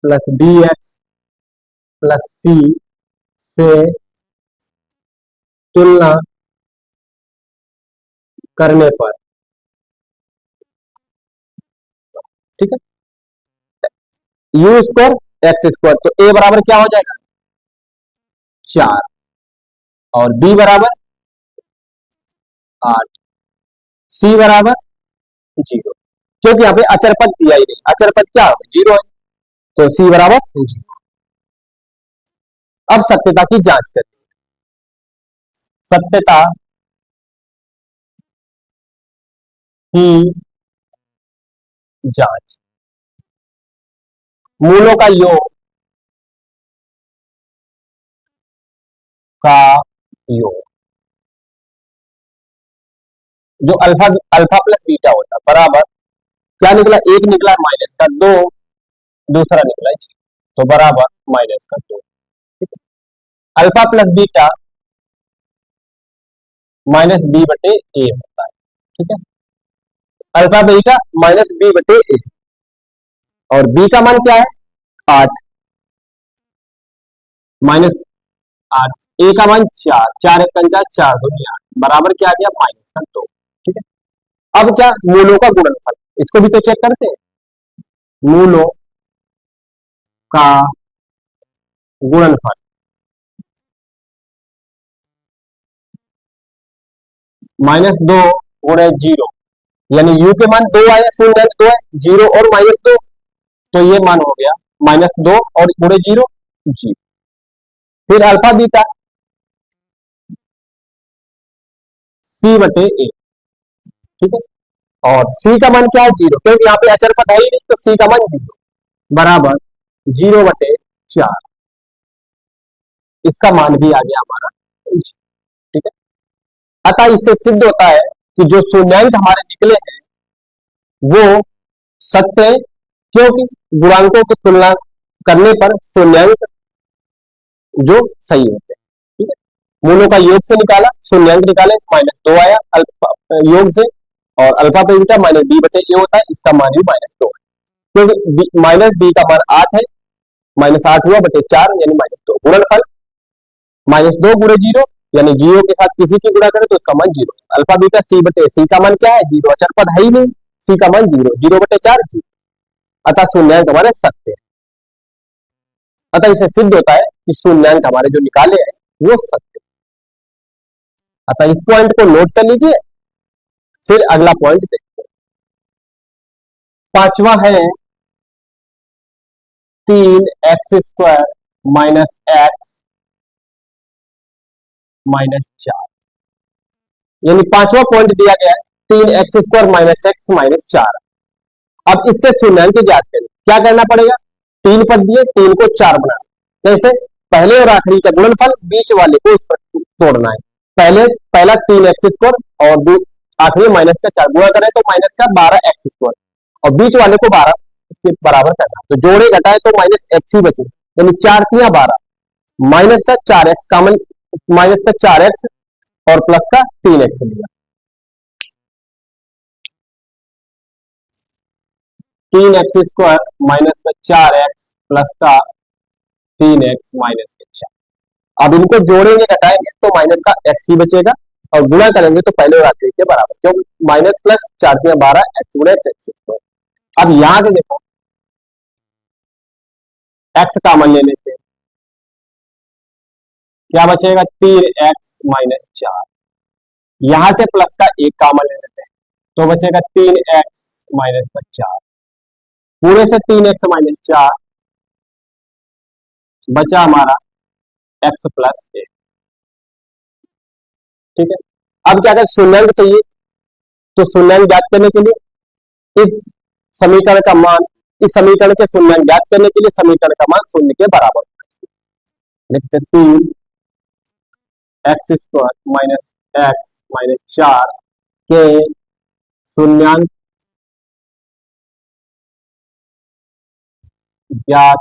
plus bx plus c से तुलना करने पर, ठीक है, u² x² तो a बराबर क्या हो जाएगा? 4 और b बराबर 8, c बराबर 0। क्योंकि यहाँ पे अचर पद दिया ही नहीं, अचर पद क्या होगा? 0 है, तो c बराबर 0। अब सत्यता की जांच करें। सत्यता की जांच, मूलों का योग का योग जो अल्फा अल्फा प्लस बीटा होता है बराबर क्या निकला? एक निकला -2, दूसरा निकला 0, तो बराबर -2। ठीक है, अल्फा प्लस बीटा -b/a होता है। ठीक है, अल्फा बीटा -b/a और b का मान क्या है? 8 -8, a का मान 4, 4 एक पंचा 4 दूनी 8 बराबर क्या आ गया? -2। ठीक है, अब क्या? मूलों का गुणनफल, इसको भी तो चेक करते हैं। मूलों का गुणनफल -2 गुणे 0 यानी u के मान 2 आए, शून्य 2 है, 0 और -2, तो ये मान हो गया -2 और गुणे 0 0। फिर अल्फा बीटा c/a। ठीक है, और c का मान क्या है? 0, क्योंकि यहाँ पे अचर पद है ही नहीं, तो c का मान 0 बराबर 0/4। इसका मान भी आ गया हमारा 0। ठीक है, अतः इससे सिद्ध होता है कि जो शून्यांक हमारे निकले हैं वो सत्य है, क्योंकि गुणांकों की तुलना करने पर शून्यांक जो सही होते हैं। ठीक है, मूलों का योग से निकाला, शून्यांक निकाले, -2 आया अल्फा योग से, और अल्फा पे बीटा -b/a होता है, इसका मान भी -2 है, क्योंकि -b का मान 8 है, -8 हुआ बटे 4 यानी -2। गुणनफल -2 गुणे 0 यानी 0 के साथ किसी की गुणा करें तो उसका मान 0। अल्फा बीटा c/c का मान क्या है? 0, अचर पद है ही नहीं, c का मान 0, 0/4 0। अतः शून्यांक हमारे सत्य है। अतः इसे सिद्ध होता है कि शून्यांक हमारे जो निकाले हैं वो सत्य। अतः इस पॉइंट को नोट कर लीजिए। फिर अगला पॉइंट देखते हैं। पांचवा है 3x² - x -4, यानी पांचवा पॉइंट दिया गया है 3x² माइनस एक्स माइनस 4। अब इसके शून्यांक ज्ञात करें। क्या करना पड़ेगा, तीन पद दिए, तीन को 4 बनाना। कैसे, पहले और आखिरी का गुणनफल बीच वाले को इस पर तोड़ना है। पहला 3x² और आखिरी माइनस का 4 गुणा करें तो माइनस का 12x² और बीच वाले को 12 के बराबर करना। तो जोड़े घटाए तो माइनस एक्स ही बचे, यानी 4 तिया 12, माइनस का 4x कॉमन, माइनस का 4x और प्लस का 3x लिया। 3x² माइनस का 4x प्लस का 3x माइनस का 4। अब इनको जोड़ेंगे घटाएंगे तो माइनस का x ही बचेगा और गुणा करेंगे तो पहले और आखिरी के बराबर, क्योंकि माइनस प्लस 4 तिया 12 x गुणा x²। अब यहां से देखो x कॉमन ले लेते हैं, क्या बचेगा 3x माइनस 4। यहां से प्लस का 1 कॉमन ले लेते हैं तो बचेगा 3x माइनस का 4। पूरे से 3x माइनस 4 बचा हमारा x प्लस 1। ठीक है, अब क्या करें, शून्यांक चाहिए। तो शून्यांक ज्ञात करने के लिए इस समीकरण का मान, इस समीकरण के शून्यांक ज्ञात करने के लिए समीकरण का मान शून्य के बराबर लिखते 3x² माइनस x माइनस 4 के शून्यांक ज्ञात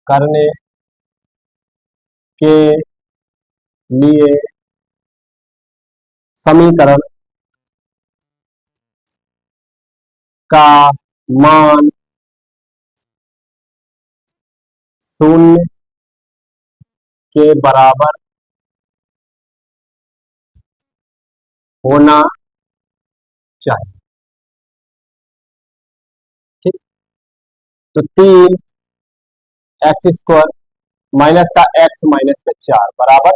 करने के लिए समीकरण का मान शून्य के बराबर होना चाहिए। ठीक, तो 3x² माइनस का x माइनस का 4 बराबर,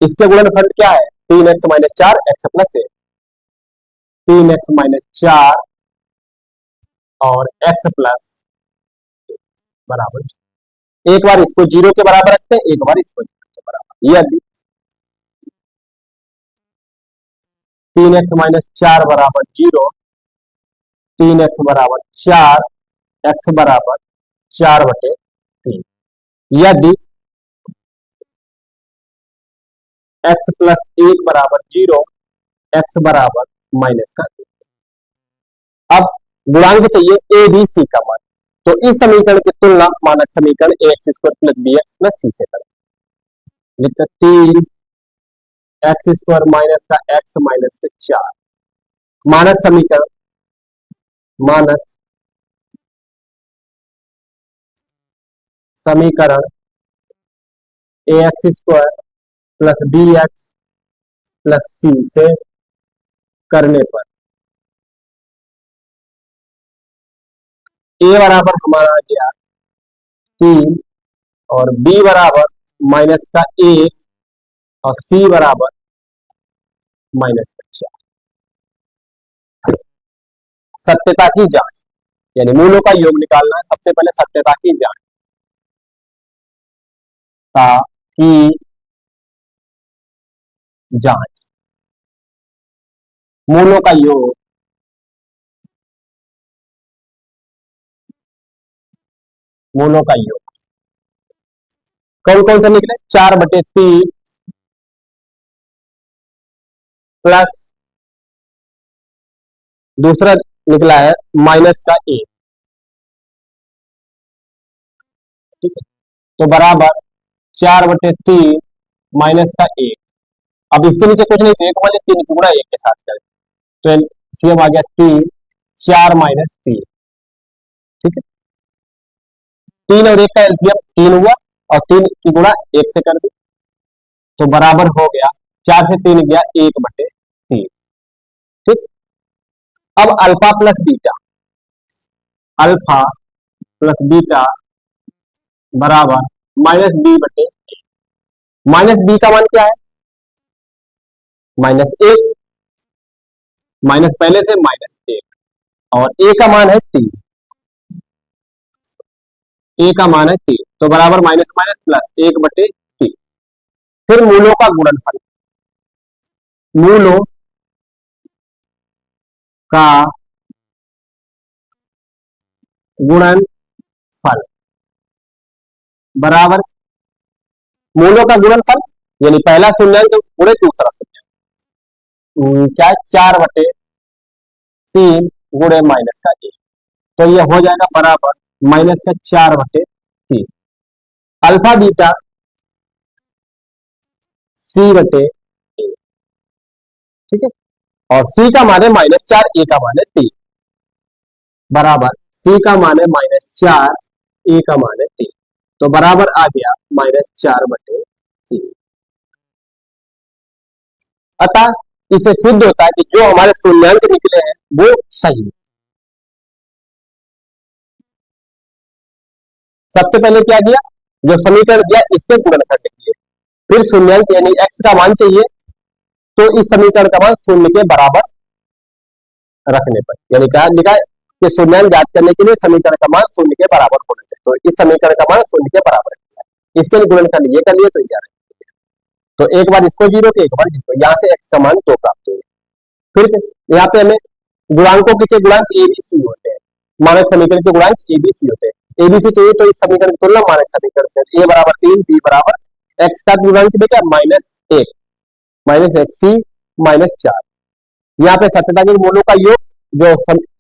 इसके गुणनफल क्या है 3x minus 4 x plus 1, 3x minus 4 और x प्लस बराबर। एक बार इसको 0 के बराबर रखते हैं, एक बार इसको 0 के बराबर। यदि 3x माइनस 4 बराबर 0, 3x बराबर 4, x बराबर 4/3। यदि x प्लस 1 बराबर 0, x बराबर माइनस का 1। अब गुणांक चाहिए a b c का मान। तो इस समीकरण की तुलना मानक समीकरण ax² plus bx plus c से करें। 3x² माइनस का x माइनस का 4, मानक समीकरण, मानक समीकरण ax² plus bx plus c से करने पर a बराबर हमारा आ गया 3 और b बराबर माइनस का 1 और c बराबर माइनस का 4। सत्यता की जांच, यानी मूलों का योग निकालना है। सबसे पहले सत्यता की जांच, की जांच, मूलों का योग, मूलों का योग कौन कौन से निकले 4/3 प्लस दूसरा निकला है माइनस का 1। ठीक है, तो बराबर 4/3 माइनस का 1। अब इसके नीचे कुछ नहीं, तो 1 वाले 3 गुणा 1 के साथ करें तो एलसीएम आ गया 3, 4 माइनस 3। ठीक है, 3 और 1 का एलसीएम 3 हुआ और 3 की गुणा 1 से कर दी तो बराबर हो गया 4 से 3 गया 1/3। ठीक, अब alpha plus beta, alpha plus beta बराबर माइनस b/a। माइनस b का मान क्या है -1, माइनस पहले से -1 और a का मान है 3, a का मान है 3 तो बराबर माइनस माइनस प्लस 1/3। फिर मूलों का गुणनफल, मूलों का गुणनफल बराबर मूलों का गुणनफल, यानी पहला शून्यंक गुणे दूसरा शून्यंक, क्या है 4/3 गुणे माइनस का 1, तो ये हो जाएगा बराबर माइनस का 4/3 अल्फा बीटा C/A, ठीक है। और C का मान है -4, A का मान है 3, बराबर C का मान है -4, A का मान है 3, तो बराबर आ गया -4/3। अतः इसे सिद्ध होता है कि जो हमारे शून्यंक निकले हैं वो सही है। सबसे पहले क्या दिया, जो समीकरण दिया इसके गुणनखंड किए, फिर शून्यंक यानी x का मान चाहिए, तो इस समीकरण का मान शून्य के बराबर रखने पर, यानी क्या लिखा है कि शून्यंक ज्ञात करने के लिए समीकरण का मान शून्य के बराबर होना चाहिए, तो इस समीकरण का मान शून्य के बराबर है। इसके लिए गुणनखंड ये कर लिए तो ये आ रहा है, तो एक बार इसको जीरो के एक बार जीरो, यहाँ से x का मान 2 प्राप्त हो गया। फिर यहाँ पे हमें गुणांकों के गुणांक ए बी सी होते हैं, मानक समीकरण के गुणांक ए बी सी होते हैं, एबीसी चाहिए तो इस समीकरण की तुलना मानक समीकरण से, ए बराबर 3, बी बराबर एक्स का गुणांक देखा -1 -1 सी -4, यहाँ पे सत्यता के मूलों का योग जो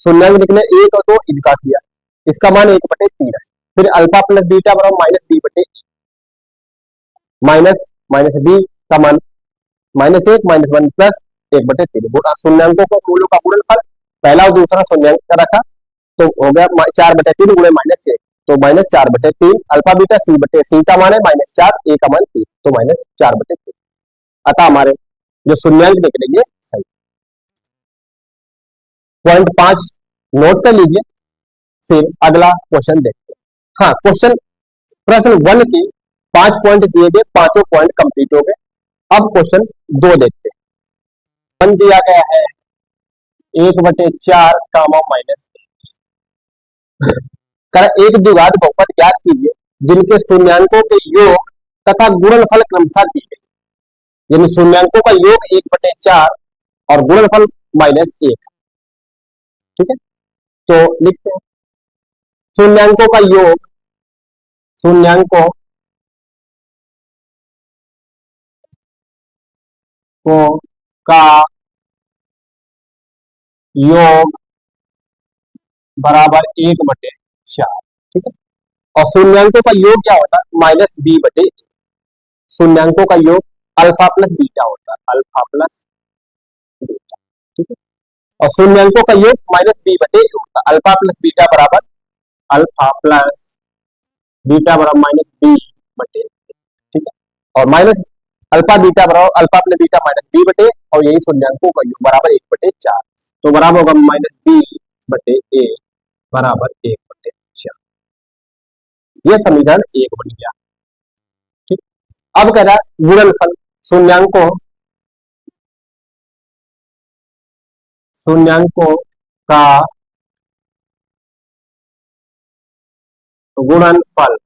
शून्यंक निकले 1 और 2 इनका किया, इसका मान 1/3 है। फिर अल्फा प्लस बीटा बराबर -b/, माइनस माइनस बी का मान -1 -1 प्लस 1/3, शून्यंकों को मूलों का गुणनफल पहला और दूसरा शून्यंक का रखा, तो हो गया 4/3 गुणे -1, तो -4/3 अल्फा बीटा सी का मान है -4, ए का मान 3, तो -4/3, अतः हमारे जो शून्यंक निकलेंगे सही। पॉइंट 5 नोट कर लीजिए, फिर अगला क्वेश्चन देखते हैं। हाँ, क्वेश्चन प्रश्न 1 के 5 पॉइंट दिए गए, पांचों पॉइंट कंप्लीट हो गए। अब क्वेश्चन 2 देखते हैं। 1 दिया गया है 1/4 कामा माइनस, एक द्विघात बहुपद ज्ञात कीजिए जिनके शून्यंकों के योग तथा गुणनफल क्रमशः दिए गए, यानी शून्यंकों का योग 1/4 और गुणनफल -1, ठीक है। तो लिखते हैं शून्यंकों का योग, शून्यंकों को का योग बराबर 1/4, ठीक है। और शून्यंकों का योग क्या होता है -b/, शून्यंकों का योग अल्फा प्लस बीटा होता है, अल्फा प्लस बीटा, ठीक है। और शून्यंकों का योग -b/a होता है, अल्फा प्लस बीटा बराबर अल्फा प्लस बीटा बराबर -b/a, ठीक है। और माइनस अल्फा बीटा बराबर अल्फा प्लस बीटा -b/a, और यही शून्यंकों का योग बराबर 1/4, तो बराबर होगा -b/a बराबर 1/4, यह समीकरण 1 बन गया, ठीक। अब कह रहा है गुणनफल शून्यंकों का गुणनफल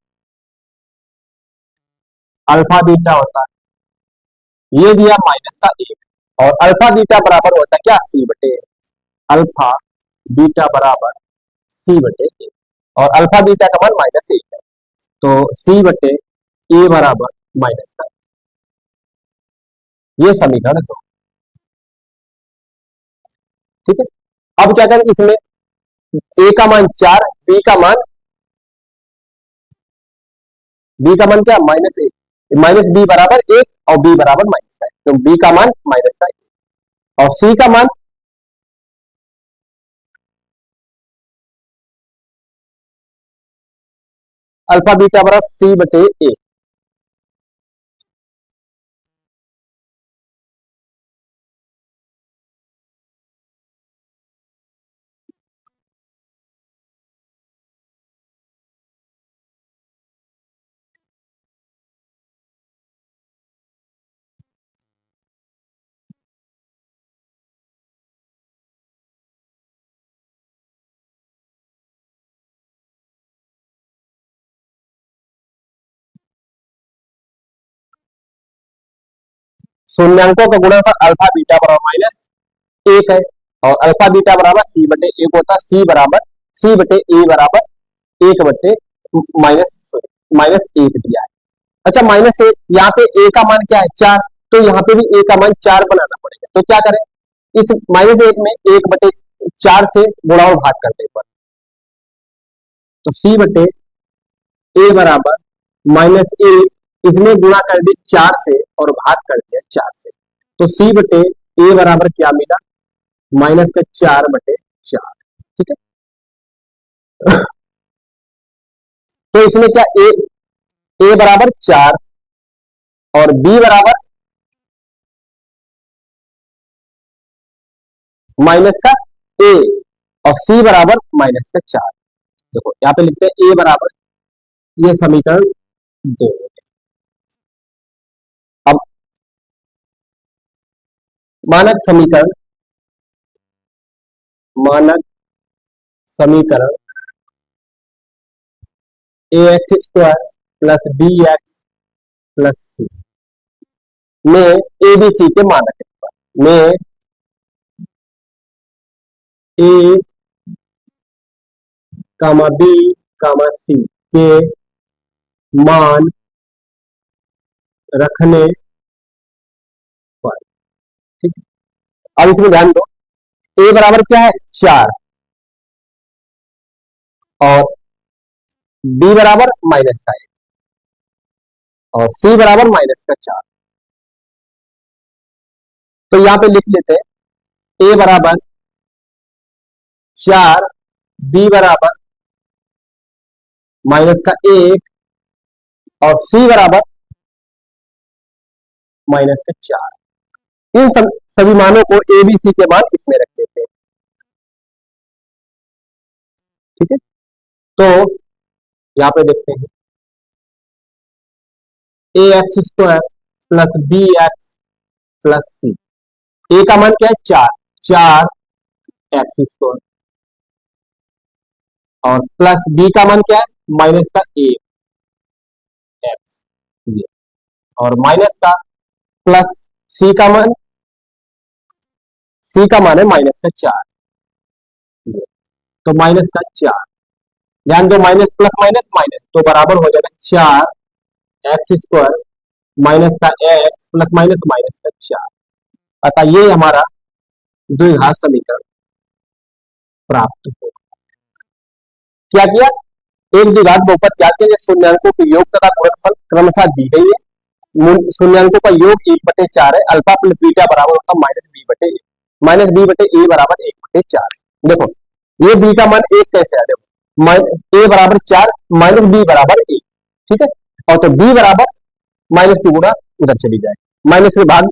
अल्फा बीटा होता है, ये दिया -1, और अल्फा बीटा बराबर होता है क्या c/a, अल्फा बीटा बराबर c/a, और अल्फा बीटा का मान -1 है, तो c/a बराबर -1, ये समीकरण 2, ठीक है। अब क्या करें, इसमें a का मान 4, b का मान क्या -1, -b बराबर 1 और b बराबर -1, तो b का मान -1, और c का मान अल्फा बीटा बराबर c/a, शून्यांकों का गुणनफल अल्फा बीटा बराबर माइनस एक है, और अल्फा बीटा बराबर सी बटे एक होता है, सी बटे ए बराबर एक बटे माइनस एक दिया है। अच्छा माइनस एक, यहाँ पे ए का मान क्या है 4, तो यहाँ पे भी ए का मान 4 बनाना पड़ेगा। तो क्या करें, इस माइनस एक में एक बटे 4 से गुणा और भाग करने पर, तो सी बटे ए बराबर माइनस एक, इसमें गुणा कर दी 4 से और भाग कर दिया 4 से, तो सी बटे ए बराबर क्या मिला, माइनस का 4 बटे 4। ठीक है, तो इसमें क्या ए बराबर 4 और बी बराबर माइनस का ए और सी बराबर माइनस का 4। देखो यहाँ पे लिखते हैं ए बराबर, ये समीकरण 2। अब मानक समीकरण A X square plus B X plus C में ए बी सी के मानक में ए कामा बी कामा सी के मान रखने पर, ठीक है। अब इसमें ध्यान दो, ए बराबर क्या है 4 और बी बराबर माइनस का 1 और सी बराबर माइनस का 4। तो यहां पे लिख लेते हैं ए बराबर 4, बी बराबर माइनस का 1 और सी बराबर माइनस का 4। इन सभी मानों को ए बी सी के मान इसमें रख देते हैं। ठीक है, तो यहां पे देखते हैं A X square plus B X plus C, A का मान क्या है 4 एक्स स्क्वायर और प्लस बी का मान क्या है माइनस का 1 एक्स, और माइनस का प्लस सी का मान है माइनस का 4, तो माइनस का 4। ध्यान दो, माइनस प्लस माइनस माइनस तो बराबर हो जाएगा 4 एक्स स्क्वायर माइनस का एक्स प्लस माइनस माइनस का 4। अतः ये हमारा द्विघात समीकरण प्राप्त हो। क्या किया, एक द्विघात बहुपद ज्ञात किया, शून्यांकों के योग तथा गुणनफल क्रमशः दी गई है। शून्यांकों का योग 1/4 है, अल्फा प्लस बीटा बराबर होता माइनस बी बटे ए बराबर 1/4। देखो ये बी का मान 1 कैसे है, देखो ए बराबर 4 माइनस बी बराबर 1। ठीक है, और तो बी बराबर माइनस की गुणा उधर चली जाए, माइनस में भाग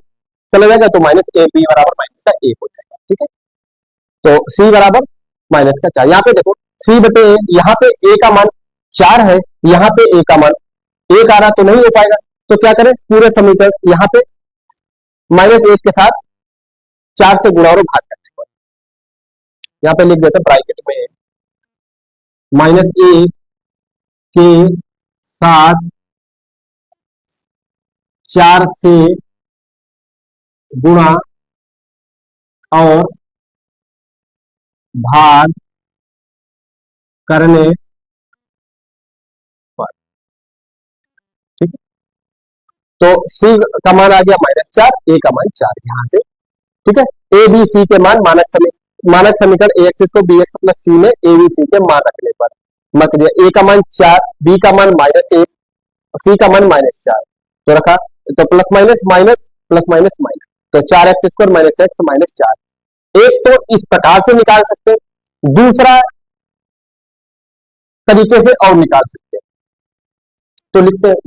चला जाएगा, तो माइनस ए बी बराबर माइनस का 1 हो जाएगा। ठीक है, तो सी बराबर माइनस का 4। यहाँ पे देखो सी बटे ए, यहाँ पे ए का मान 4 है, यहाँ पे ए का मान 1 आ रहा, तो नहीं हो पाएगा। तो क्या करें, पूरे समीकरण यहाँ पे माइनस 1 के साथ 4 से गुणा और भाग करने पर, यहाँ पे लिख देते ब्रैकेट में माइनस ए के साथ 4 से गुणा और भाग करने पर। ठीक है, तो सी का मान आ गया -4, ए का मान 4 यहां से। ठीक है, ए बी सी के मान मानक समीकरण ए एक्स को बी एक्स प्लस सी में ए बी सी के मान रखने पर मत दिया, ए का मान 4, बी का मान -1, सी का मान -4, तो रखा, तो plus minus minus plus minus minus, तो 4x square minus x minus 4। एक तो इस प्रकार से निकाल सकते हैं, दूसरा तरीके से और निकाल सकते हैं। तो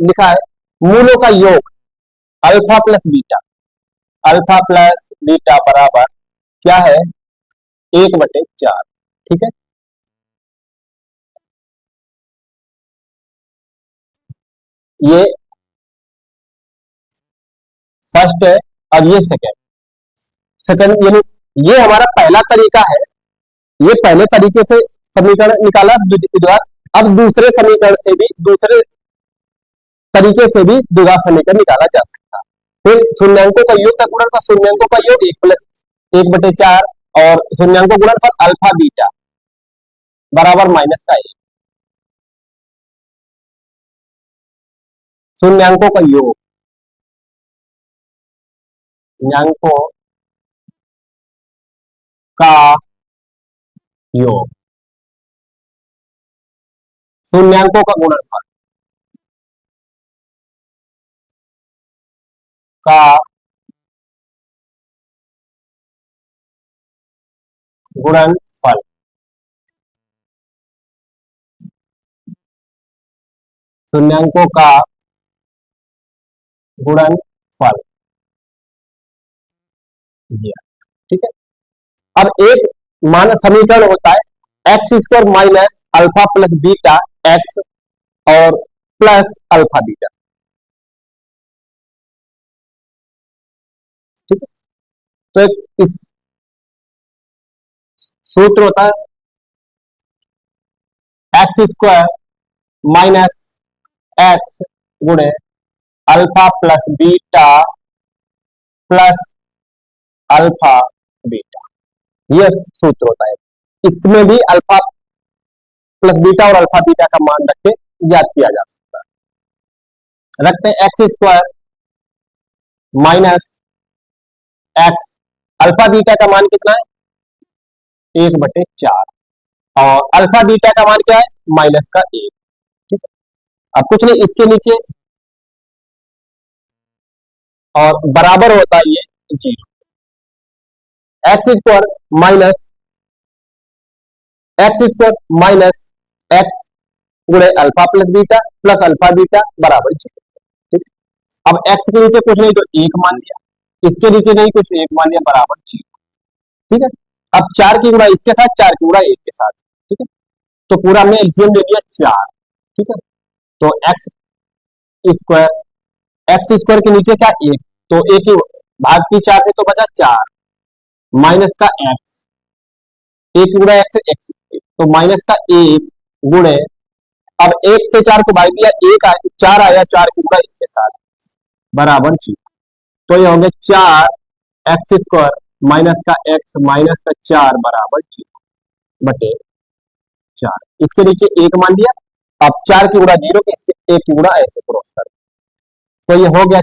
लिखा है मूलों का योग अल्फा प्लस बीटा बराबर क्या है 1/4। ठीक है, ये फर्स्ट है और ये सेकंड यानी ये हमारा पहला तरीका है, ये पहले तरीके से समीकरण निकाला द्विघात। अब दूसरे तरीके से भी द्विघात समीकरण निकाला जा सकता है। फिर शून्यांकों का योग का गुणनफल, शून्यांकों का योग 1+1/4 और शून्यांकों गुणनफल अल्फा बीटा बराबर -1। शून्यांकों का योग, शून्यांकों का योग, शून्यांकों का गुणनफल का गुणनफल, शून्यांकों का गुणनफल, ठीक है। अब एक मान समीकरण होता है x² minus alpha plus beta x और प्लस अल्फा बीटा, ठीक है। तो एक इस सूत्र होता है x² माइनस एक्स गुणे alpha plus beta plus alpha beta, यह सूत्र होता है। इसमें भी अल्फा प्लस बीटा और अल्फा बीटा का मान रख के ज्ञात किया जा सकता है। रखते हैं x² minus x, alpha beta का मान कितना है 1/4 और अल्फा बीटा का मान क्या है -1, ठीक है। अब कुछ नहीं, इसके नीचे और बराबर होता है ये 0। x² माइनस एक्स गुणे alpha plus beta plus alpha beta बराबर 0, ठीक है। अब x के नीचे कुछ नहीं तो 1 मान लिया, इसके नीचे नहीं कुछ 1 मान लिया बराबर 0, ठीक है। अब 4 की गुणा इसके साथ, 4 की गुणा 1 के साथ, ठीक है। तो पूरा हमने एलसीएम ले लिया 4, ठीक है। तो एक्स स्क्वायर के नीचे क्या 1, तो 1 ही भाग की 4 से तो बचा 4 माइनस का एक्स, 1 गुणा एक्स, तो माइनस का 1 गुणे, अब 1 से 4 को भाग दिया 1 आया, 4 आया, 4 की गुणा इसके साथ बराबर 0। तो ये होंगे 4x² माइनस का x माइनस का 4 बराबर 0/4। इसके नीचे 1 मान लिया, अब 4 की गुणा 0, इसके 1 की गुणा ऐसे क्रॉस कर, तो ये हो गया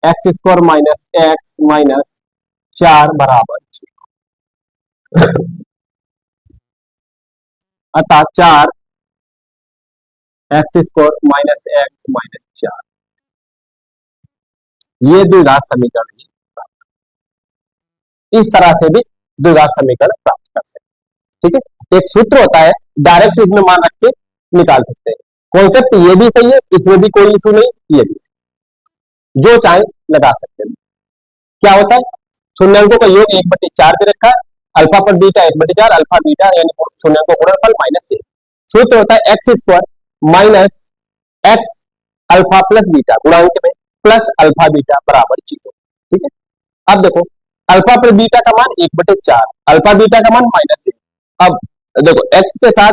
4x² माइनस x माइनस 4 बराबर 0। अतः 4x² माइनस x माइनस 4, ये द्विघात समीकरण, इस तरह से भी द्विघात समीकरण प्राप्त कर सकते हैं, ठीक है। एक सूत्र होता है, डायरेक्ट इसमें मान रख के निकाल सकते हैं। कॉन्सेप्ट ये भी सही है, इसमें भी कोई इशू नहीं, ये भी सही, जो चाहे लगा सकते हैं। क्या होता है, शून्यांकों का योग 1/4 पे रखा, अल्फा पर बीटा 1/4, अल्फा बीटा यानी शून्यांकों का गुणनफल -1। सूत्र होता है x² minus x alpha plus beta गुणांक में प्लस अल्फा बीटा बराबर 0, ठीक है। अब देखो अल्फा पर बीटा का मान 1/4, अल्फा बीटा का मान -1। अब देखो x के साथ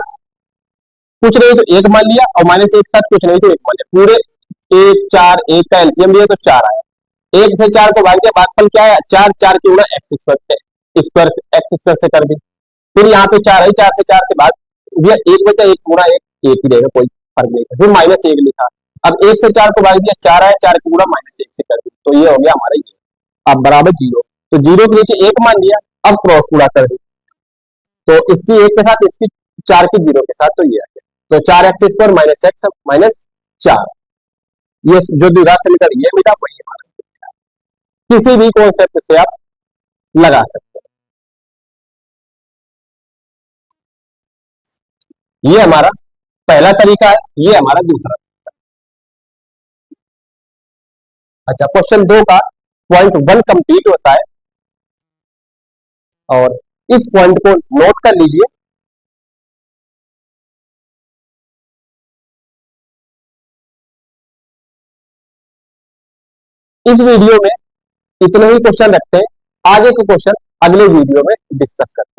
कुछ नहीं तो 1 मान लिया और -1 के साथ कुछ नहीं तो 1 मान लिया, पूरे 1 4 1 का एलसीएम लिया तो 4 आया, 1 से 4 को भाग दिया, भागफल क्या आया 4, 4 की गुणा x² से कर दी, फिर यहाँ पे 4 है, 4 से 4 से भाग दिया, 1 बचा 1 गुणा 1 1 ही रहेगा, कोई फर्क नहीं, फिर -1 लिखा, अब 1 से 4 को भाग दिया, 4 आया, 4 की गुणा -1 से कर दी, तो ये हो गया हमारा ये, अब बराबर 0, तो 0 के नीचे 1 मान लिया, अब क्रॉस गुणा कर दी, तो इसकी 1 के साथ, इसकी 4 की 0 के साथ, तो ये आ गया, तो 4x² माइनस एक्स माइनस 4, ये जो द्विघात समीकरण ये मिला वही हमारा, किसी भी कॉन्सेप्ट से आप लगा सकते हैं। ये हमारा पहला तरीका है, ये हमारा दूसरा तरीका। अच्छा, क्वेश्चन 2 का पॉइंट 1 कंप्लीट होता है और इस पॉइंट को नोट कर लीजिए। इस वीडियो में इतने ही क्वेश्चन रखते हैं, आगे के क्वेश्चन अगले वीडियो में डिस्कस करते हैं।